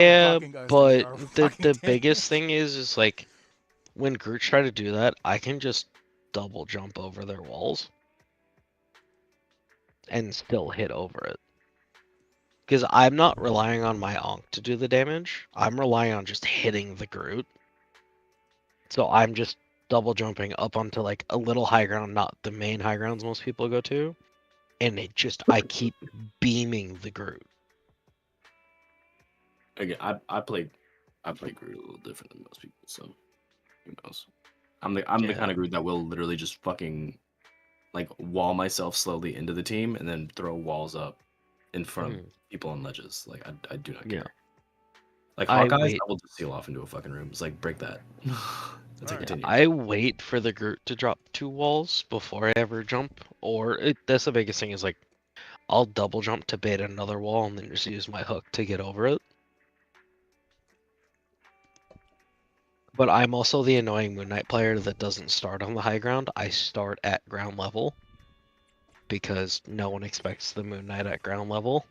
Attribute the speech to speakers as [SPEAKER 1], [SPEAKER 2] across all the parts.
[SPEAKER 1] Yeah,
[SPEAKER 2] blocking us than they
[SPEAKER 1] but
[SPEAKER 2] are
[SPEAKER 1] the
[SPEAKER 2] blocking
[SPEAKER 1] the
[SPEAKER 2] damage.
[SPEAKER 1] biggest thing is like when Groots try to do that, I can just double jump over their walls and still hit over it. Because I'm not relying on my Ankh to do the damage. I'm relying on just hitting the Groot. So I'm just double jumping up onto like a little high ground, not the main high grounds most people go to. And I keep beaming the Groot.
[SPEAKER 3] Again, I play Groot a little different than most people, so who knows? I'm the kind of Groot that will literally just fucking like wall myself slowly into the team and then throw walls up in front of people on ledges. Like I do not care.
[SPEAKER 1] Yeah.
[SPEAKER 3] Like Hawkeyes, I will just seal off into a fucking room. It's like break that. That's continue.
[SPEAKER 1] I wait for the Groot to drop 2 walls before I ever jump, that's the biggest thing is like I'll double jump to bait another wall and then just use my hook to get over it. But I'm also the annoying Moon Knight player that doesn't start on the high ground. I start at ground level because no one expects the Moon Knight at ground level.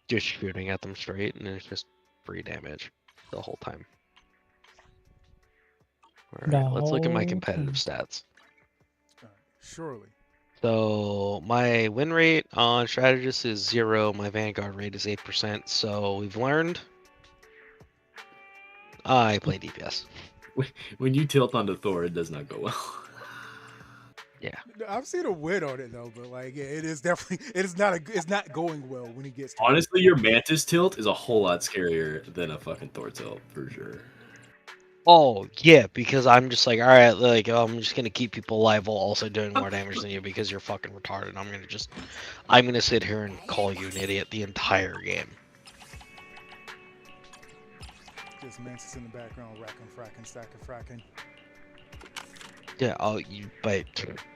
[SPEAKER 1] Just shooting at them straight, and it's just free damage the whole time. Alright, let's look at my competitive stats.
[SPEAKER 2] Surely.
[SPEAKER 1] So my win rate on Strategist is 0. My Vanguard rate is 8%. So we've learned I play DPS.
[SPEAKER 3] When you tilt onto Thor, it does not go well.
[SPEAKER 1] Yeah,
[SPEAKER 2] I've seen a win on it though, but like it is definitely it's not going well when he gets to
[SPEAKER 3] honestly, your Mantis tilt is a whole lot scarier than a fucking Thor tilt for sure.
[SPEAKER 1] Oh yeah, because I'm just like, all right, like I'm just gonna keep people alive while also doing more damage than you because you're fucking retarded. I'm gonna sit here and call you an idiot the entire game.
[SPEAKER 2] Just Mantis in the background, fracking, stacking, fracking.
[SPEAKER 1] Yeah, but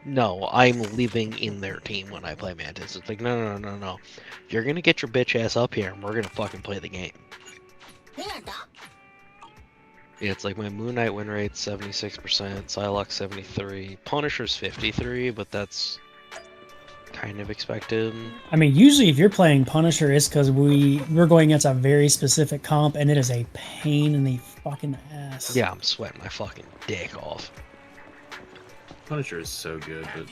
[SPEAKER 1] no, I'm living in their team when I play Mantis. It's like, no. You're gonna get your bitch ass up here and we're gonna fucking play the game. Yeah, it's like my Moon Knight win rate 76%, Psylocke 73, Punisher's 53, but that's kind of expected.
[SPEAKER 4] I mean, usually if you're playing Punisher, it's because we're going against a very specific comp, and it is a pain in the fucking ass.
[SPEAKER 1] Yeah, I'm sweating my fucking dick off.
[SPEAKER 3] Punisher is so good, but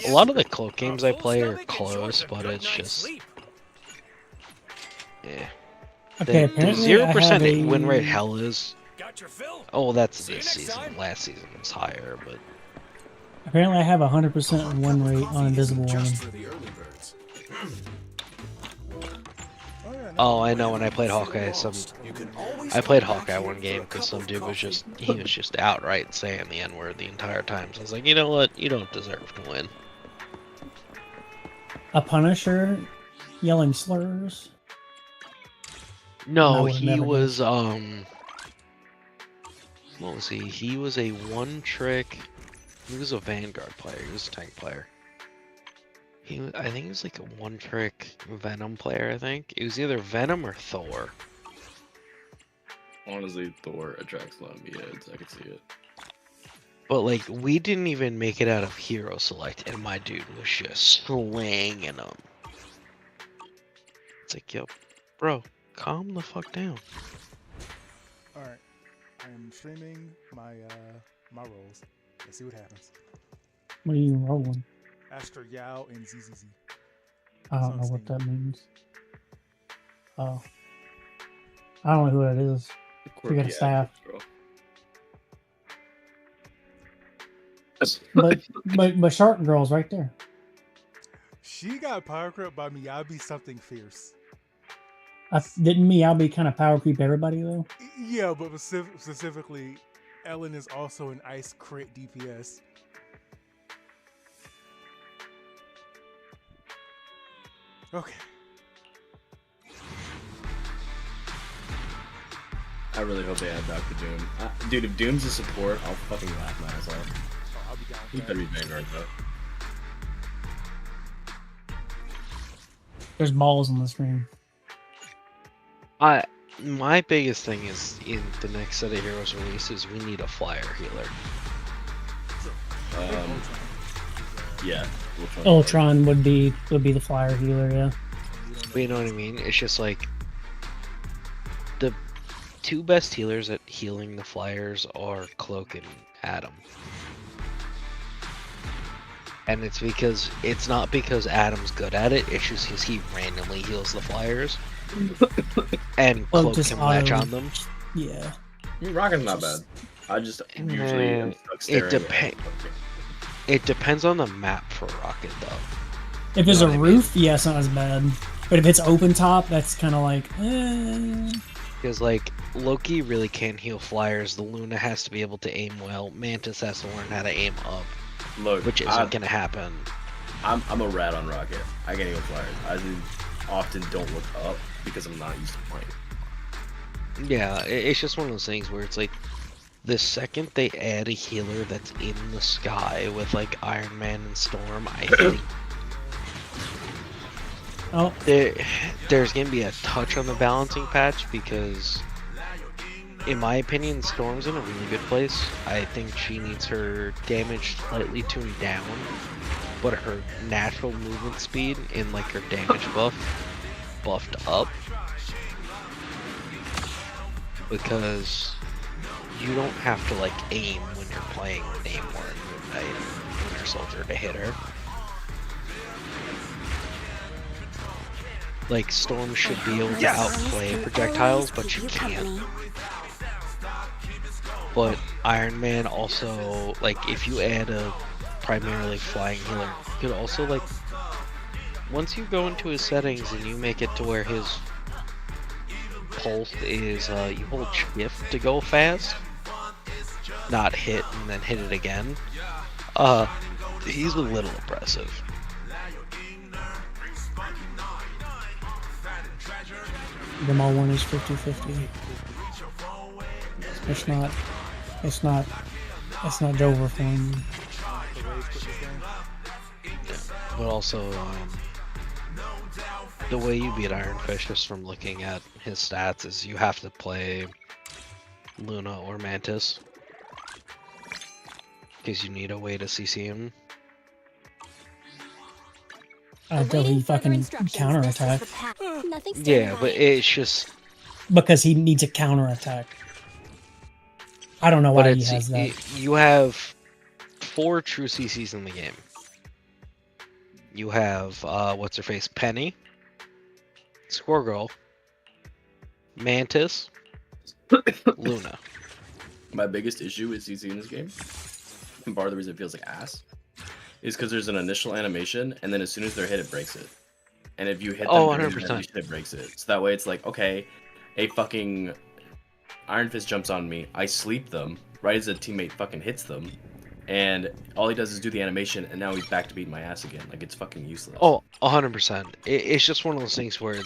[SPEAKER 1] a lot of the cloak games I play are close, but it's just yeah.
[SPEAKER 4] Okay,
[SPEAKER 1] the
[SPEAKER 4] apparently
[SPEAKER 1] 0% win rate hell is. Oh, that's this season. Last season was higher, but
[SPEAKER 4] apparently I have 100% win rate on Invisible Woman.
[SPEAKER 1] Oh, I know. When I played Hawkeye, I played Hawkeye one game because some dude was just outright saying the N-word the entire time. So I was like, you know what? You don't deserve to win.
[SPEAKER 4] A Punisher yelling slurs?
[SPEAKER 1] No, he was what was he? He was a one-trick. He was a Vanguard player. He was a tank player. I think he was like a one-trick Venom player, I think. It was either Venom or Thor.
[SPEAKER 3] Honestly, Thor attracts a lot of me heads. I can see it.
[SPEAKER 1] But, like, we didn't even make it out of Hero Select, and my dude was just slanging them. It's like, yo, bro, calm the fuck down.
[SPEAKER 2] Alright. I am streaming my rolls. Let's see what happens.
[SPEAKER 4] What are you rolling?
[SPEAKER 2] Astra, Yao, and ZZZ.
[SPEAKER 4] I don't know what that means. Oh. I don't know who that is. We got a staff. But Shark Girl's right there.
[SPEAKER 2] She got power creep by Miyabi something fierce.
[SPEAKER 4] Didn't Miyabi kind of power creep everybody though?
[SPEAKER 2] Yeah, but specifically, Ellen is also an ice crit DPS. Okay.
[SPEAKER 3] I really hope they add Dr. Doom. Dude, if Doom's a support, I'll fucking laugh my ass off.
[SPEAKER 2] Oh, I'll be down.
[SPEAKER 3] He better be Vanguard though.
[SPEAKER 4] There's balls on the screen.
[SPEAKER 1] My biggest thing is in the next set of heroes releases, we need a flyer healer.
[SPEAKER 3] Yeah.
[SPEAKER 4] Ultron would be the flyer healer, yeah.
[SPEAKER 1] But you know what I mean? It's just like the two best healers at healing the flyers are Cloak and Adam. And it's not because Adam's good at it, it's just because he randomly heals the flyers. And
[SPEAKER 4] Well,
[SPEAKER 1] Cloak
[SPEAKER 4] just
[SPEAKER 1] can latch
[SPEAKER 4] auto-
[SPEAKER 1] on them.
[SPEAKER 4] Yeah.
[SPEAKER 3] Rocket's not bad. I just usually am stuck staring at
[SPEAKER 1] It depends on the map for Rocket, though.
[SPEAKER 4] If there's a roof, yeah, it's not as bad. But if it's open top, that's kind of like,
[SPEAKER 1] Because, like, Loki really can't heal flyers. The Luna has to be able to aim well. Mantis has to learn how to aim up.
[SPEAKER 3] Look,
[SPEAKER 1] which isn't going to happen.
[SPEAKER 3] I'm a rat on Rocket. I can't heal flyers. I often don't look up because I'm not used to playing.
[SPEAKER 1] Yeah, it's just one of those things where it's like, the second they add a healer that's in the sky with, like, Iron Man and Storm, I think there's going to be a touch on the balancing patch because, in my opinion, Storm's in a really good place. I think she needs her damage slightly tuned down, but her natural movement speed and, like, her damage buffed up. Because you don't have to, like, aim when you're playing Namor and Moon Knight and Winter Soldier to hit her. Like, Storm should be able to outplay projectiles, but she can't. But Iron Man also, like, if you add a primarily flying healer, you could also, like, once you go into his settings and you make it to where his pulse is, you hold shift to go fast, not hit and then hit it again, he's a little impressive.
[SPEAKER 4] them all one is 50-50. It's not Dover for him.
[SPEAKER 1] But also, the way you beat Iron Fist, just from looking at his stats, is you have to play Luna or Mantis. Because you need a way to CC him.
[SPEAKER 4] Until he fucking counterattack.
[SPEAKER 1] Yeah, but it's just...
[SPEAKER 4] Because he needs a counterattack. I don't know why he has that.
[SPEAKER 1] You have 4 true CCs in the game. You have, what's-her-face, Penny, Squirrel, Mantis, Luna.
[SPEAKER 3] My biggest issue with CC in this game, and part of the reason it feels like ass, is because there's an initial animation, and then as soon as they're hit, it breaks it. And if you hit them during the animation, it breaks it. So that way it's like, okay, a fucking Iron Fist jumps on me, I sleep them, right as a teammate fucking hits them, and all he does is do the animation, and now he's back to beating my ass again. Like, it's fucking useless.
[SPEAKER 1] Oh, 100%. It's just one of those things where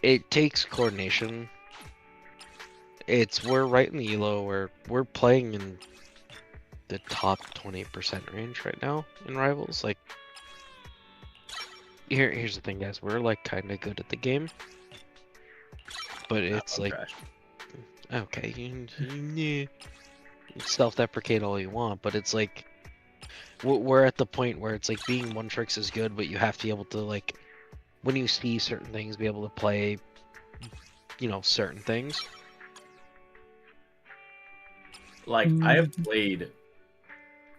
[SPEAKER 1] it takes coordination. We're right in the elo where we're playing in the top 20% range right now in Rivals. Like, here's the thing, guys. We're, like, kind of good at the game. But it's like...
[SPEAKER 3] Trash.
[SPEAKER 1] Okay, you self-deprecate all you want, but it's like we're at the point where it's like being one tricks is good, but you have to be able to, like, when you see certain things, be able to play, you know, certain things.
[SPEAKER 3] Like, I have played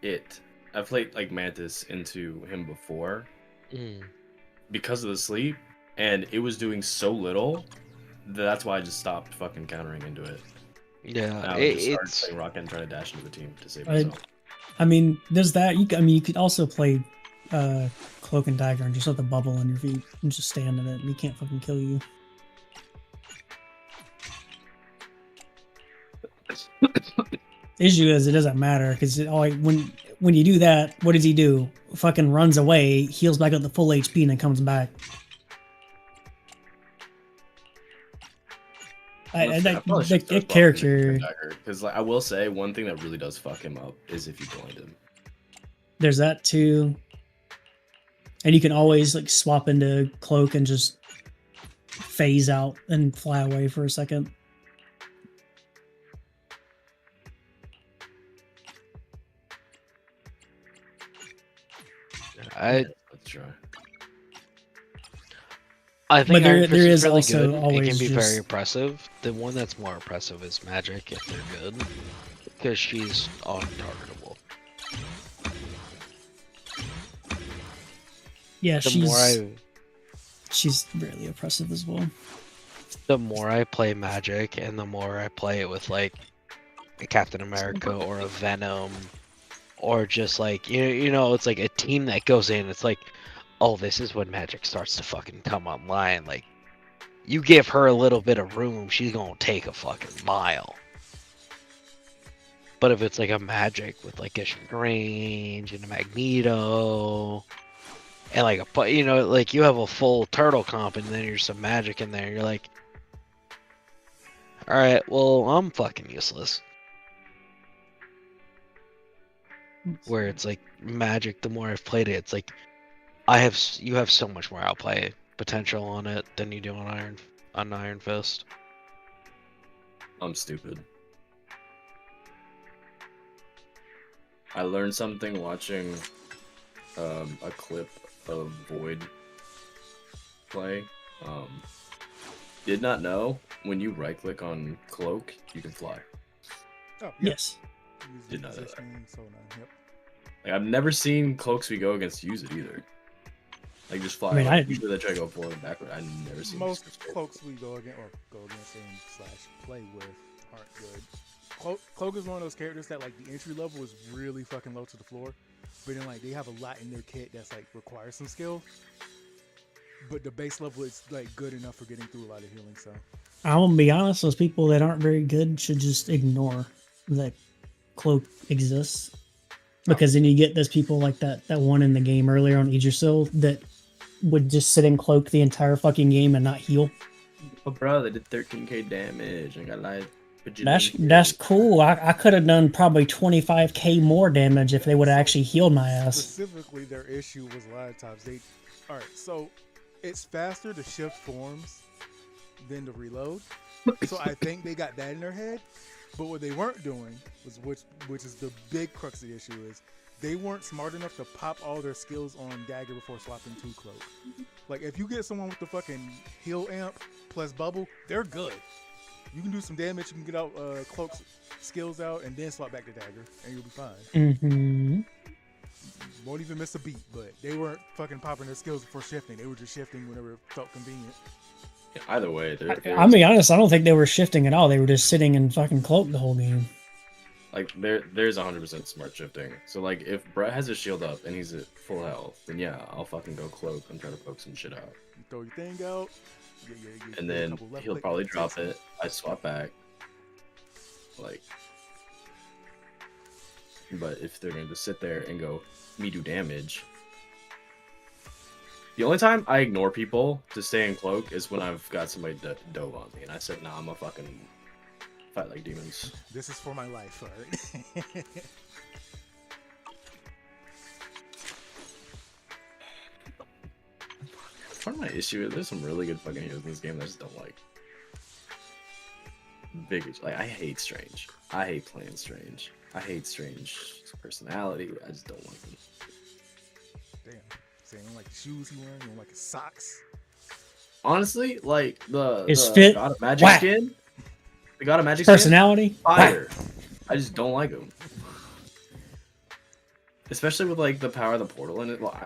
[SPEAKER 3] it. I've played, like, Mantis into him before because of the sleep, and it was doing so little that's why I just stopped fucking countering into it.
[SPEAKER 1] Yeah,
[SPEAKER 3] I just started playing Rocket and trying to dash into the team to save myself.
[SPEAKER 4] I mean, there's that. You could also play Cloak and Dagger and just let the bubble on your feet and just stand in it, and he can't fucking kill you. Issue is it doesn't matter because when you do that, what does he do? Fucking runs away, heals back up to full HP, and then comes back. That character.
[SPEAKER 3] Because, like, I will say one thing that really does fuck him up is if you blind him.
[SPEAKER 4] There's that too, and you can always, like, swap into Cloak and just phase out and fly away for a second.
[SPEAKER 3] Let's try.
[SPEAKER 1] I think
[SPEAKER 4] there-
[SPEAKER 1] Iron Fist
[SPEAKER 4] there
[SPEAKER 1] is
[SPEAKER 4] is
[SPEAKER 1] really
[SPEAKER 4] also
[SPEAKER 1] good. It
[SPEAKER 4] always
[SPEAKER 1] can be very
[SPEAKER 4] just-
[SPEAKER 1] oppressive. The one that's more oppressive is Magic if they're good, because she's untargetable.
[SPEAKER 4] Yeah,
[SPEAKER 1] The more
[SPEAKER 4] she's really oppressive as well.
[SPEAKER 1] the more I play Magic, and the more I play it with like a Captain America or a Venom, or just like you know, it's like a team that goes in. It's like, oh, this is when Magic starts to fucking come online. Like, you give her a little bit of room, she's gonna take a fucking mile. But if it's like a Magic with like a Strange and a Magneto, and like a, you know, like you have a full turtle comp, and then there's some Magic in there, you're like, all right, well, I'm fucking useless. Where it's like Magic, the more I've played it, it's like you have so much more outplay potential on it than you do on Iron Fist.
[SPEAKER 3] I'm stupid. I learned something watching a clip of Void play. Did not know when you right click on cloak, you can fly.
[SPEAKER 2] Oh,
[SPEAKER 4] Yes.
[SPEAKER 3] Did not know that.
[SPEAKER 2] So no, yep.
[SPEAKER 3] Like, I've never seen cloaks we go against use it either. Like just fly.
[SPEAKER 4] I mean,
[SPEAKER 3] like, usually they try to go forward and backward. I've never seen
[SPEAKER 2] Most
[SPEAKER 3] this.
[SPEAKER 2] cloaks we go against and slash play with aren't good. Cloak is one of those characters that like the entry level is really fucking low to the floor, but then like they have a lot in their kit that's like requires some skill. But the base level is like good enough for getting through a lot of healing. So
[SPEAKER 4] I'm gonna be honest, those people that aren't very good should just ignore that cloak exists. Because then you get those people like that one in the game earlier on Idrisil that would just sit in cloak the entire fucking game and not heal.
[SPEAKER 3] Oh, bro, they did 13k damage and got like.
[SPEAKER 4] That's cool. I could have done probably 25k more damage if they would have actually healed my ass.
[SPEAKER 2] specifically, their issue was a lot of times all right. So it's faster to shift forms than to reload. So I think they got that in their head. But what they weren't doing was which is the big crux of the issue is they weren't smart enough to pop all their skills on dagger before swapping to cloak. Like if you get someone with the fucking heal amp plus bubble, they're good. You can do some damage. You can get out cloak's skills out and then swap back to dagger, and you'll be fine.
[SPEAKER 4] Mm-hmm.
[SPEAKER 2] Won't even miss a beat. But they weren't fucking popping their skills before shifting. They were just shifting whenever it felt convenient.
[SPEAKER 3] Either way,
[SPEAKER 4] I'll be honest, I don't think they were shifting at all. They were just sitting in fucking cloak the whole game.
[SPEAKER 3] like there's 100% smart shifting. So like if Brett has his shield up and he's at full health, then yeah, I'll fucking go cloak and try to poke some shit out.
[SPEAKER 2] You throw your thing out.
[SPEAKER 3] And then he'll probably drop it. I swap back. Like, but if they're gonna just sit there and go, me do damage. The only time I ignore people to stay in cloak is when I've got somebody dove on me, and I said, "Nah, I'm a fucking fight like demons."
[SPEAKER 2] This is for my life, alright?
[SPEAKER 3] Part of my issue is there's some really good fucking heroes in this game that I just don't like. Like I hate Strange. I hate playing Strange. I hate Strange's personality. I just don't like him.
[SPEAKER 2] Damn. So you don't like the shoes he wearing? You don't like his socks?
[SPEAKER 3] Honestly, like
[SPEAKER 4] His
[SPEAKER 3] the
[SPEAKER 4] fit,
[SPEAKER 3] God of Magic
[SPEAKER 4] whack.
[SPEAKER 3] skin. The God of Magic
[SPEAKER 4] Personality,
[SPEAKER 3] skin, fire. I just don't like him. Especially with like the power of the portal in it. Well,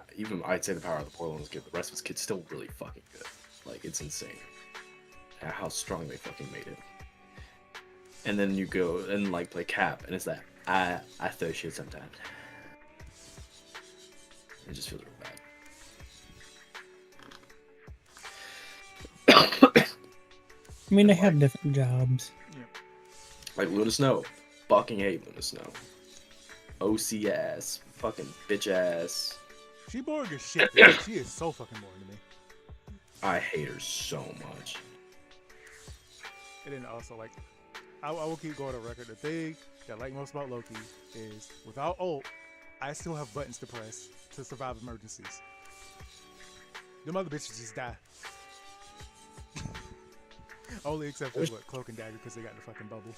[SPEAKER 3] I'd say the power of the portal is good. The rest of his kit's still really fucking good. Like it's insane how strong they fucking made it. And then you go and like play Cap, and it's that I throw shit sometimes. It just feels real bad.
[SPEAKER 4] I mean, they have different jobs.
[SPEAKER 3] Like Luna Snow, fucking hate Luna Snow. OC ass, fucking bitch ass.
[SPEAKER 2] She boring as shit, dude. She is so fucking boring to me.
[SPEAKER 3] I hate her so much.
[SPEAKER 2] And then also, like, I will keep going on record. The thing that I like most about Loki is without ult, I still have buttons to press to survive emergencies. Them other bitches just die. Only except for what, Cloak and Dagger because they got the fucking bubble.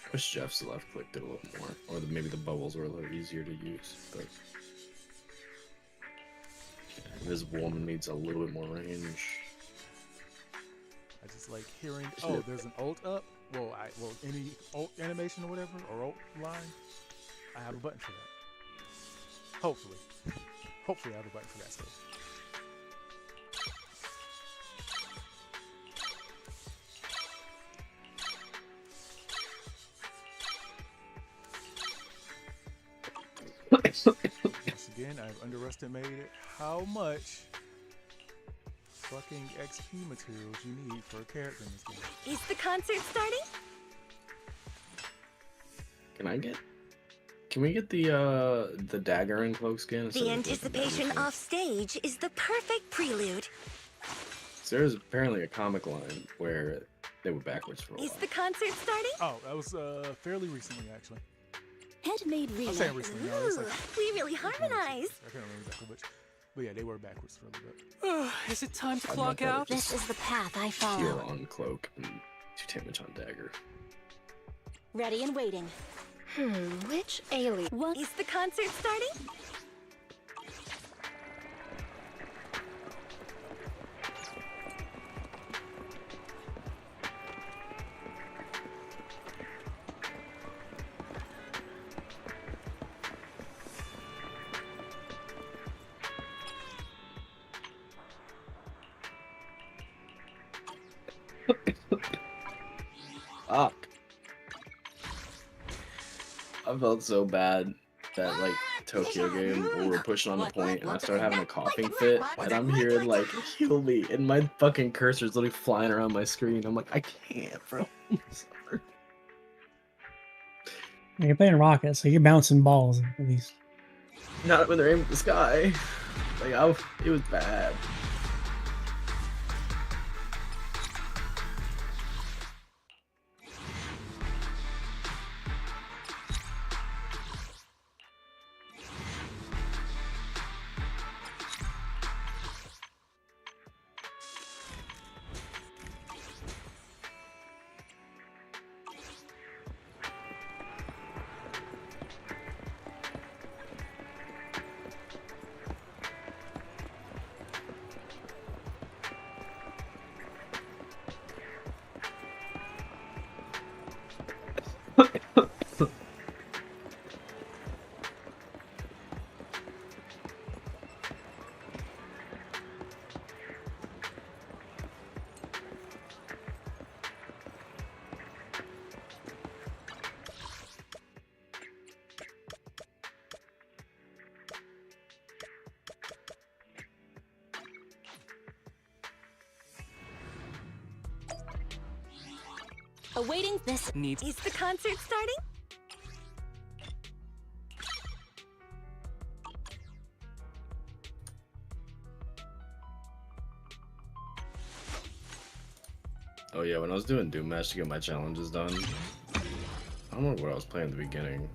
[SPEAKER 3] I wish Jeff's left click did a little more, or maybe the bubbles were a little easier to use. But yeah, this woman needs a little bit more range.
[SPEAKER 2] just like hearing,
[SPEAKER 3] Isn't
[SPEAKER 2] oh,
[SPEAKER 3] it-
[SPEAKER 2] there's an ult up. Well, any ult animation or whatever, or ult line, I have a button for that. Hopefully. Hopefully I have a button for that still. Once again, I've underestimated how much fucking XP materials you need for a character in this game.
[SPEAKER 5] Is the concert starting?
[SPEAKER 3] Can we get the dagger and cloak skin? instead
[SPEAKER 5] The
[SPEAKER 3] of the
[SPEAKER 5] anticipation
[SPEAKER 3] dagger skin?
[SPEAKER 5] off stage is the perfect prelude.
[SPEAKER 3] So there's apparently a comic line where they were backwards for a
[SPEAKER 5] Is
[SPEAKER 3] while.
[SPEAKER 5] the concert starting?
[SPEAKER 2] Oh, that was fairly recently, actually.
[SPEAKER 5] Handmade
[SPEAKER 2] I'm
[SPEAKER 5] reload.
[SPEAKER 2] saying recently, no, it's like
[SPEAKER 5] We really harmonize.
[SPEAKER 2] I can't remember exactly which. But yeah, they were backwards for a little bit.
[SPEAKER 6] Is it time to
[SPEAKER 3] I'd
[SPEAKER 6] clock
[SPEAKER 3] much rather
[SPEAKER 6] out?
[SPEAKER 3] just
[SPEAKER 5] This is the path I
[SPEAKER 3] heal
[SPEAKER 5] follow.
[SPEAKER 3] on cloak and 2 damage on dagger.
[SPEAKER 5] Ready and waiting.
[SPEAKER 7] Which alien?
[SPEAKER 5] What? Is the concert starting?
[SPEAKER 3] Fuck. I felt so bad that like Tokyo game where we were pushing on the point and I started having a coughing fit and I'm hearing like heal me and my fucking cursor's literally flying around my screen. I'm like, I can't, bro. I'm sorry.
[SPEAKER 4] You're playing Rocket, so you're bouncing balls at least.
[SPEAKER 3] Not when they're aiming at the sky. Like it was bad.
[SPEAKER 5] Awaiting this.
[SPEAKER 6] Needs.
[SPEAKER 5] Is the concert starting?
[SPEAKER 3] Oh yeah, when I was doing Doom Match to get my challenges done, I don't remember what I was playing in the beginning.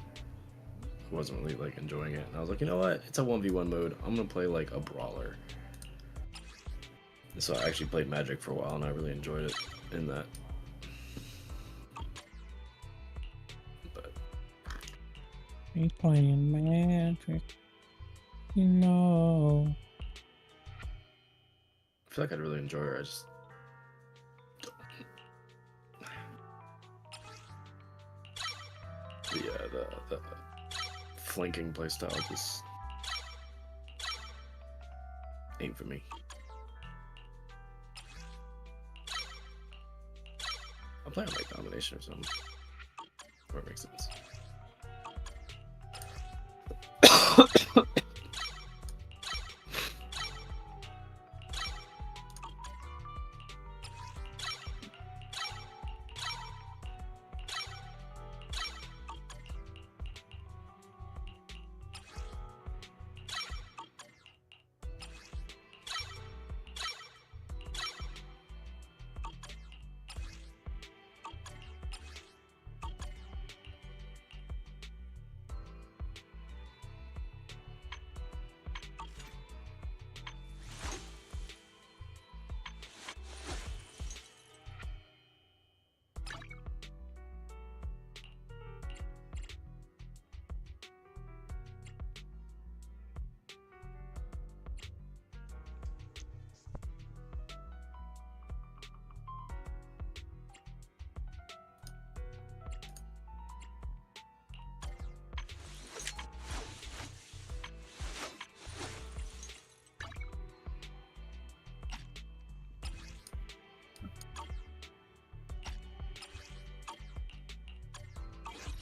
[SPEAKER 3] I wasn't really like enjoying it. And I was like, you know what? It's a 1v1 mode. I'm gonna play like a brawler. And so I actually played Magic for a while and I really enjoyed it in that. But
[SPEAKER 4] He's playing Magic. You know.
[SPEAKER 3] I feel like I'd really enjoy her. I just the flanking playstyle just ain't for me. I'll play on like domination or something. Where it makes sense.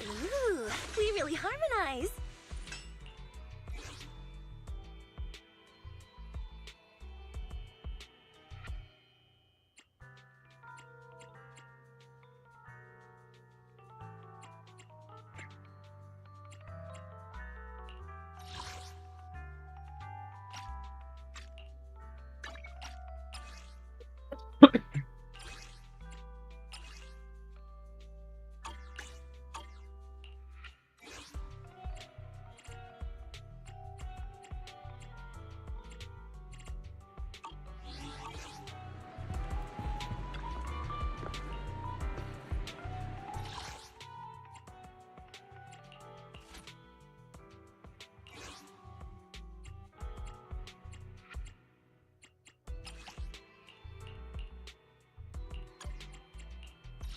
[SPEAKER 5] Ooh, we really harmonize.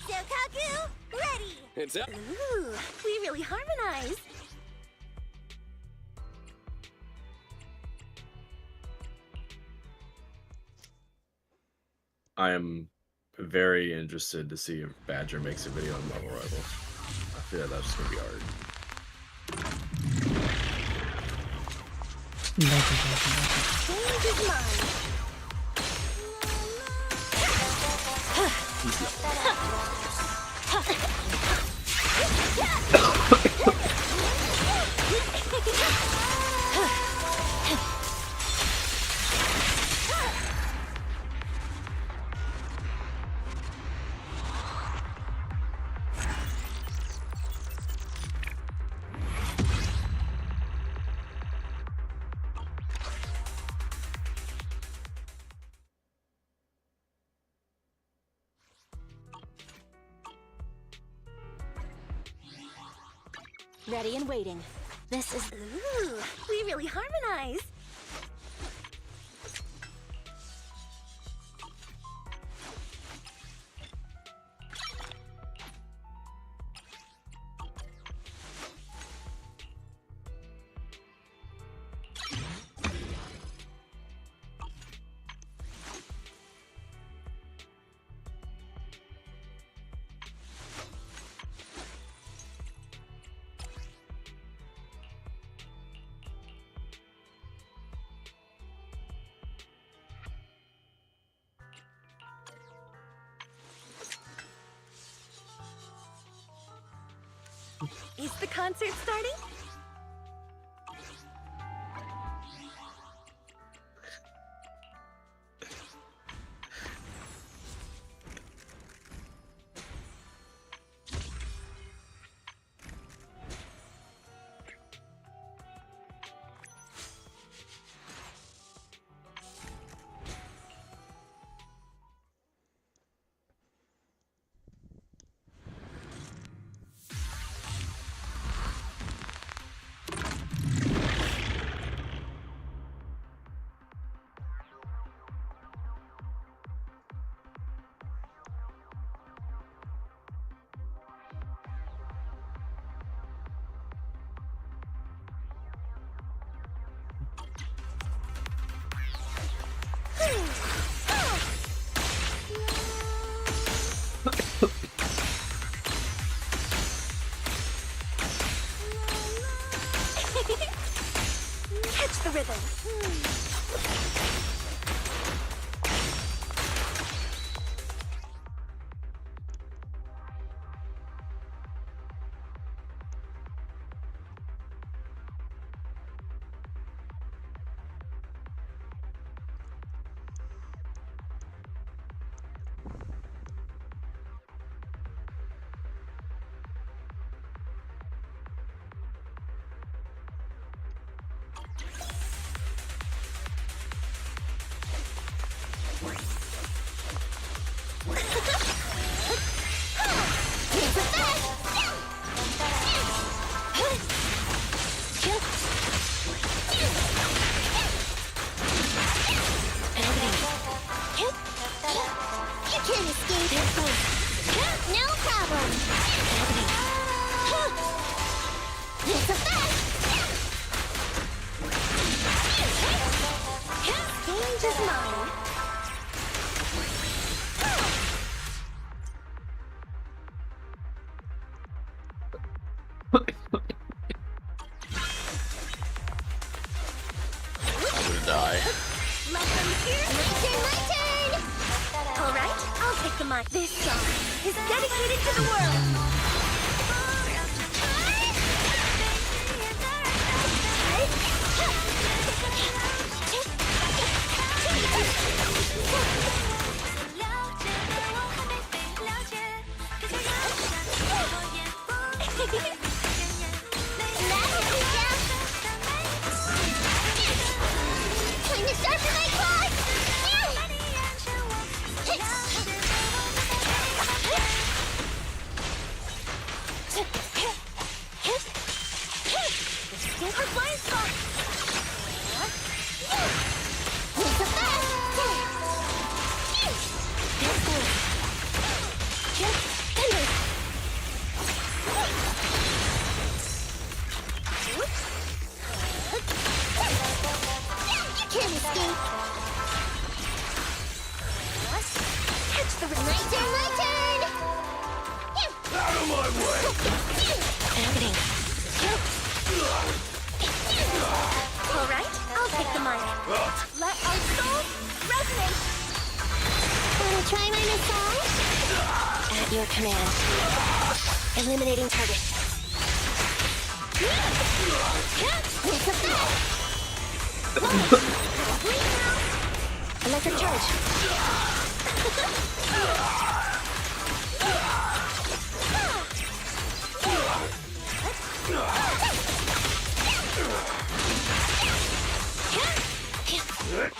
[SPEAKER 5] Sokaku, ready.
[SPEAKER 6] It's up.
[SPEAKER 5] Ooh, we really harmonize.
[SPEAKER 3] I am very interested to see if Badger makes a video on Marvel Rivals. I feel like that's just gonna be hard.
[SPEAKER 5] Change his mind. Ready and waiting. This is... Ooh, we really harmonize. Is the concert starting? Catch the rhythm. No problem. It's a fact. Change his mind. take the mic. This song is dedicated to the world. Time to sharpen my claws! Super blind spot! It's the best! You can't escape! Catch the ring! My turn, my turn!
[SPEAKER 3] Out of my way!
[SPEAKER 5] Happening. All right, I'll take the mic. Let our souls resonate. Wanna try my massage? At your command. Eliminating target. It's a best. Electric charge.
[SPEAKER 2] Right.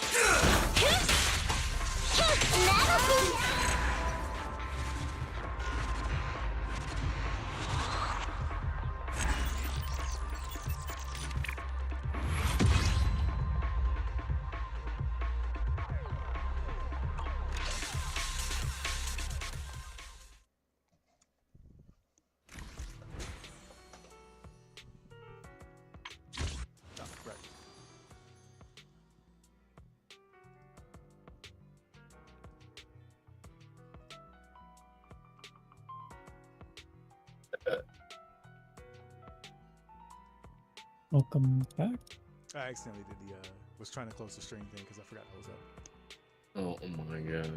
[SPEAKER 4] Welcome back.
[SPEAKER 2] I accidentally did the was trying to close the stream thing because I forgot I was up.
[SPEAKER 3] Oh my god.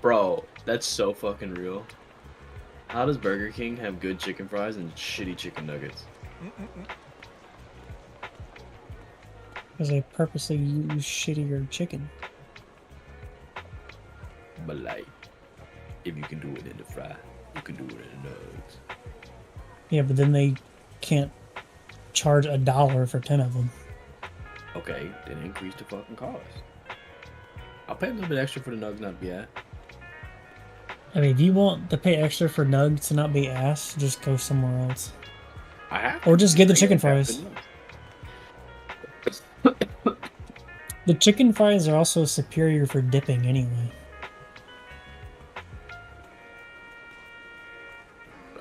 [SPEAKER 3] Bro, that's so fucking real. How does Burger King have good chicken fries and shitty chicken nuggets?
[SPEAKER 4] Because they purposely use shittier chicken.
[SPEAKER 3] But like, if you can do it in the fry, you can do it in the nugs.
[SPEAKER 4] Yeah, but then they can't charge $1 for 10 of them.
[SPEAKER 3] Okay, then increase the fucking cost. I'll pay a little bit extra for the nugs not to be at.
[SPEAKER 4] I mean, if you want to pay extra for nugs to not be ass, just go somewhere else.
[SPEAKER 3] I have
[SPEAKER 4] Or
[SPEAKER 3] to.
[SPEAKER 4] just get the
[SPEAKER 3] I
[SPEAKER 4] chicken
[SPEAKER 3] gotta have
[SPEAKER 4] fries.
[SPEAKER 3] good nugs.
[SPEAKER 4] The chicken fries are also superior for dipping anyway.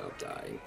[SPEAKER 3] I'm dying.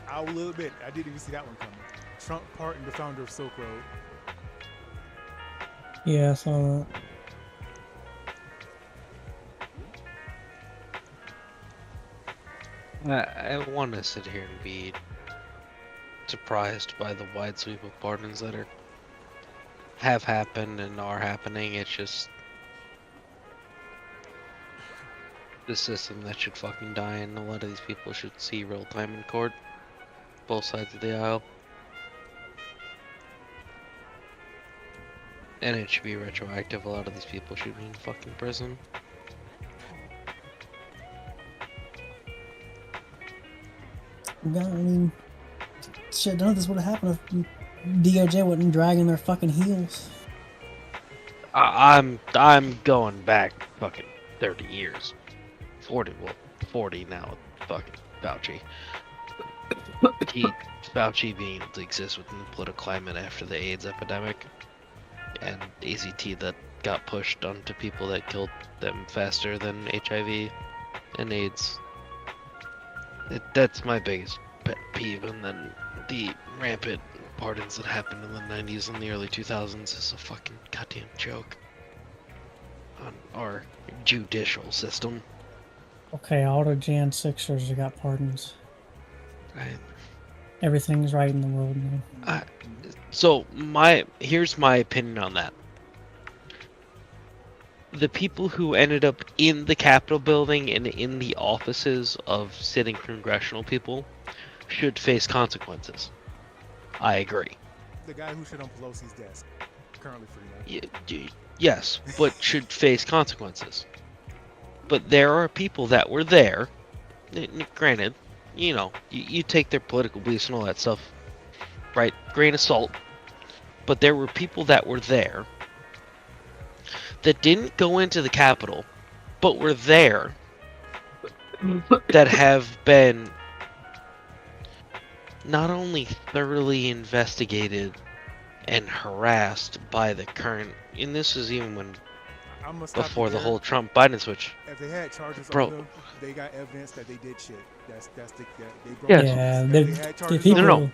[SPEAKER 2] I will admit, I didn't even see that one coming. Trump pardoned the founder of Silk Road.
[SPEAKER 4] Yeah, I saw that.
[SPEAKER 1] I want to sit here and be surprised by the wide sweep of pardons that have happened and are happening. It's just the system that should fucking die, and a lot of these people should see real time in court, both sides of the aisle. And it should be retroactive. A lot of these people should be in fucking prison.
[SPEAKER 4] God, I mean, shit, none of this would have happened if DOJ wasn't dragging their fucking heels.
[SPEAKER 1] I'm going back fucking 30 years. 40, well, 40 now, fucking Fauci. Fauci being able to exist within the political climate after the AIDS epidemic, and AZT that got pushed onto people that killed them faster than HIV and AIDS. That's my biggest pet peeve, and then the rampant pardons that happened in the 90s and the early 2000s is a fucking goddamn joke on our judicial system.
[SPEAKER 4] Okay, all the Jan 6ers have got pardons.
[SPEAKER 1] Right.
[SPEAKER 4] Everything's right in the world now.
[SPEAKER 1] So here's my opinion on that. The people who ended up in the Capitol building and in the offices of sitting congressional people should face consequences. I agree.
[SPEAKER 2] The guy who shit on Pelosi's desk, currently free.
[SPEAKER 1] Yes, but should face consequences. But there are people that were there. Granted, you take their political beliefs and all that stuff, right? Grain of salt. But there were people that were there that didn't go into the Capitol, but were there, that have been not only thoroughly investigated and harassed by the current, and this is even when
[SPEAKER 2] I'm gonna stop
[SPEAKER 1] before
[SPEAKER 2] you
[SPEAKER 1] the
[SPEAKER 2] there.
[SPEAKER 1] whole Trump Biden switch.
[SPEAKER 2] If they had charges
[SPEAKER 1] Bro.
[SPEAKER 2] on them, they got evidence that they did shit. They broke
[SPEAKER 1] Yes.
[SPEAKER 2] the laws.
[SPEAKER 4] Yeah,
[SPEAKER 2] If
[SPEAKER 4] the,
[SPEAKER 2] they had
[SPEAKER 4] the
[SPEAKER 2] charges
[SPEAKER 4] people.
[SPEAKER 2] on
[SPEAKER 1] No,
[SPEAKER 2] them,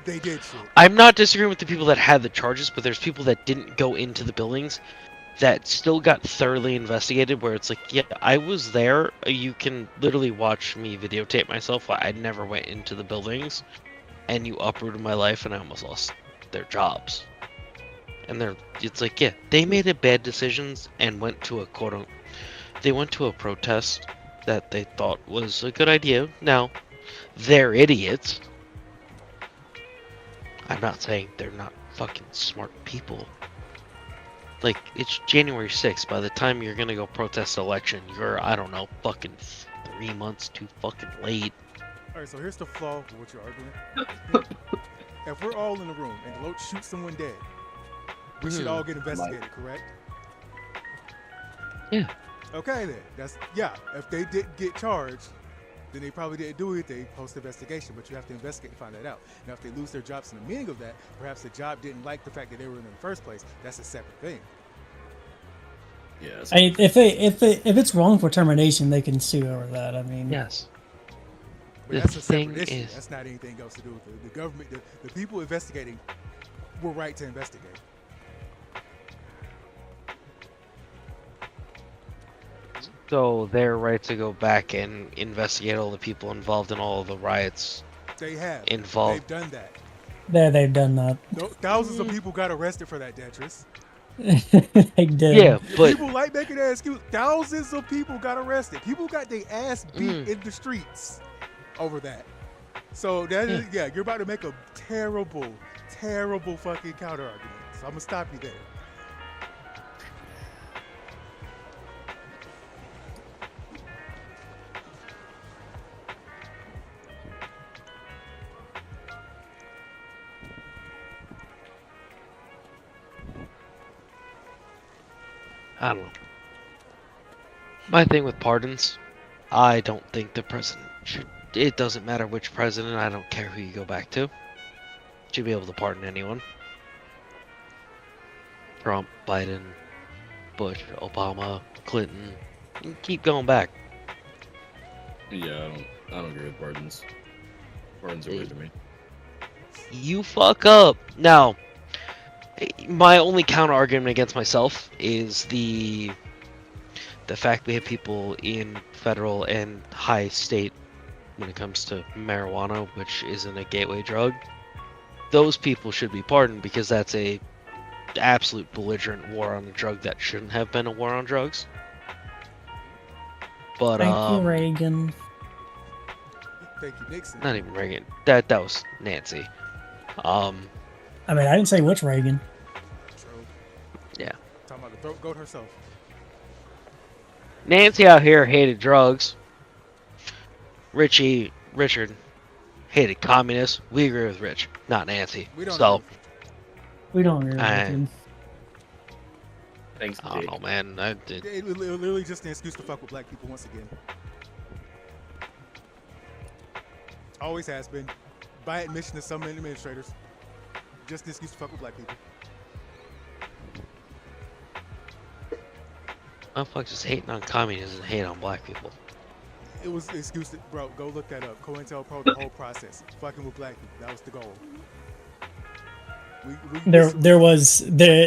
[SPEAKER 2] they did shit.
[SPEAKER 1] I'm not disagreeing with the people that had the charges, but there's people that didn't go into the buildings that still got thoroughly investigated, where it's like, yeah, I was there. You can literally watch me videotape myself. I never went into the buildings, and you uprooted my life, and I almost lost their jobs. And it's like, yeah, they made a bad decisions and went to a they went to a protest that they thought was a good idea. Now, they're idiots. I'm not saying they're not fucking smart people. Like, it's January 6th. By the time you're gonna go protest election, you're, I don't know, fucking 3 months too fucking late.
[SPEAKER 2] All right, so here's the flaw with what you're arguing. If we're all in the room and Loach shoots someone dead, we should all get investigated, correct?
[SPEAKER 1] Yeah.
[SPEAKER 2] Okay then. If they didn't get charged, then they probably didn't do anything post-investigation, but you have to investigate and find that out. Now, if they lose their jobs in the meaning of that, perhaps the job didn't like the fact that they were in the first place. That's a separate thing.
[SPEAKER 3] Yeah.
[SPEAKER 4] I mean, if it's wrong for termination, they can sue over that. I mean,
[SPEAKER 1] Yes.
[SPEAKER 2] But
[SPEAKER 1] The
[SPEAKER 2] that's a
[SPEAKER 1] thing
[SPEAKER 2] separate issue.
[SPEAKER 1] is-
[SPEAKER 2] That's not anything else to do with it. The government, the people investigating were right to investigate.
[SPEAKER 1] So they're right to go back and investigate all the people involved in all of the riots
[SPEAKER 2] They have.
[SPEAKER 1] involved.
[SPEAKER 2] They've done that.
[SPEAKER 4] they've done that.
[SPEAKER 2] Thousands of people got arrested for that, Detris.
[SPEAKER 4] They did.
[SPEAKER 1] Yeah, but
[SPEAKER 2] People like making that excuse. Thousands of people got arrested. People got their ass beat in the streets over that. So that is, you're about to make a terrible, terrible fucking counter argument. So I'm gonna stop you there.
[SPEAKER 1] I don't know. My thing with pardons, I don't think the president should. It doesn't matter which president. I don't care who you go back to. Should be able to pardon anyone. Trump, Biden, Bush, Obama, Clinton. You can keep going back.
[SPEAKER 3] Yeah, I don't agree with pardons. Pardons are weird to me.
[SPEAKER 1] You fuck up. Now, my only counter argument against myself is the fact we have people in federal and high state when it comes to marijuana, which isn't a gateway drug. Those people should be pardoned because that's a absolute belligerent war on a drug that shouldn't have been a war on drugs. But
[SPEAKER 4] Thank you, Reagan.
[SPEAKER 2] Thank you, Nixon.
[SPEAKER 1] not even Reagan. That was Nancy.
[SPEAKER 4] I mean, I didn't say which Reagan.
[SPEAKER 2] True.
[SPEAKER 1] Yeah.
[SPEAKER 2] Talking about the throat goat herself.
[SPEAKER 1] Nancy out here hated drugs. Richard hated communists. We agree with Rich, not Nancy.
[SPEAKER 2] We don't
[SPEAKER 1] So
[SPEAKER 2] agree.
[SPEAKER 4] We don't agree with
[SPEAKER 1] I-
[SPEAKER 4] him.
[SPEAKER 3] Thanks,
[SPEAKER 1] I don't
[SPEAKER 3] Jake.
[SPEAKER 1] know, man.
[SPEAKER 2] It was literally just an excuse to fuck with black people once again. Always has been. By admission to some administrators. Just an excuse to fuck with black people.
[SPEAKER 1] Motherfuckers just hating on communism and hate on black people.
[SPEAKER 2] It was an excuse to, bro, go look that up. COINTELPRO, the whole process. Fucking with black people. That was the goal.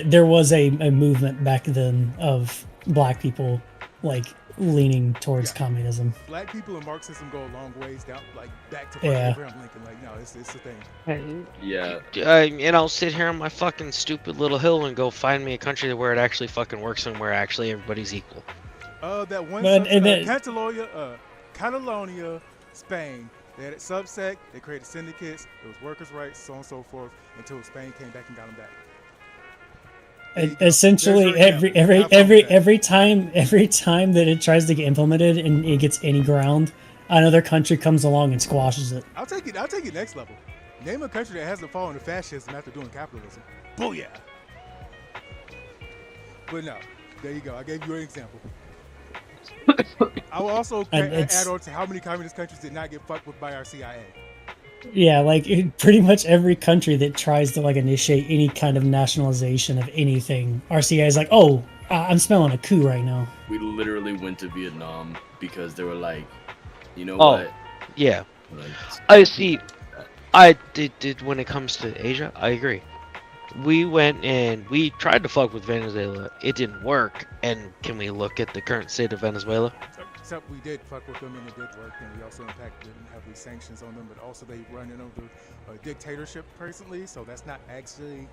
[SPEAKER 4] There was a movement back then of black people like leaning towards communism.
[SPEAKER 2] Black people and Marxism go a long ways down, like back to
[SPEAKER 4] Yeah.
[SPEAKER 2] Abraham Lincoln. Like, no, it's a thing.
[SPEAKER 3] Yeah.
[SPEAKER 1] And I'll sit here on my fucking stupid little hill and go find me a country where it actually fucking works and where actually everybody's equal.
[SPEAKER 2] That one
[SPEAKER 4] But- and then-
[SPEAKER 2] Catalonia, Spain. They had a subsect. They created syndicates. It was workers' rights, so on and so forth, until Spain came back and got them back. There you go.
[SPEAKER 4] Essentially,
[SPEAKER 2] There's your example. Have fun with that.
[SPEAKER 4] every time that it tries to get implemented and it gets any ground, another country comes along and squashes it.
[SPEAKER 2] I'll take it next level. Name a country that hasn't fallen to fascism after doing capitalism. Booyah! But no, there you go. I gave you an example. I will also
[SPEAKER 4] And it's-
[SPEAKER 2] add on to how many communist countries did not get fucked with by our CIA.
[SPEAKER 4] Yeah, like pretty much every country that tries to like initiate any kind of nationalization of anything, RCA is like, oh, I'm smelling a coup right now.
[SPEAKER 3] We literally went to Vietnam because they were like, you know
[SPEAKER 1] Oh,
[SPEAKER 3] what?
[SPEAKER 1] yeah.
[SPEAKER 3] Like,
[SPEAKER 1] I see. I did when it comes to Asia, I agree. We went and we tried to fuck with Venezuela. It didn't work. And can we look at the current state of Venezuela?
[SPEAKER 2] Except we did fuck with them and it did work, and we also impacted and heavily sanctions on them. But also they run under a dictatorship presently, so that's not actually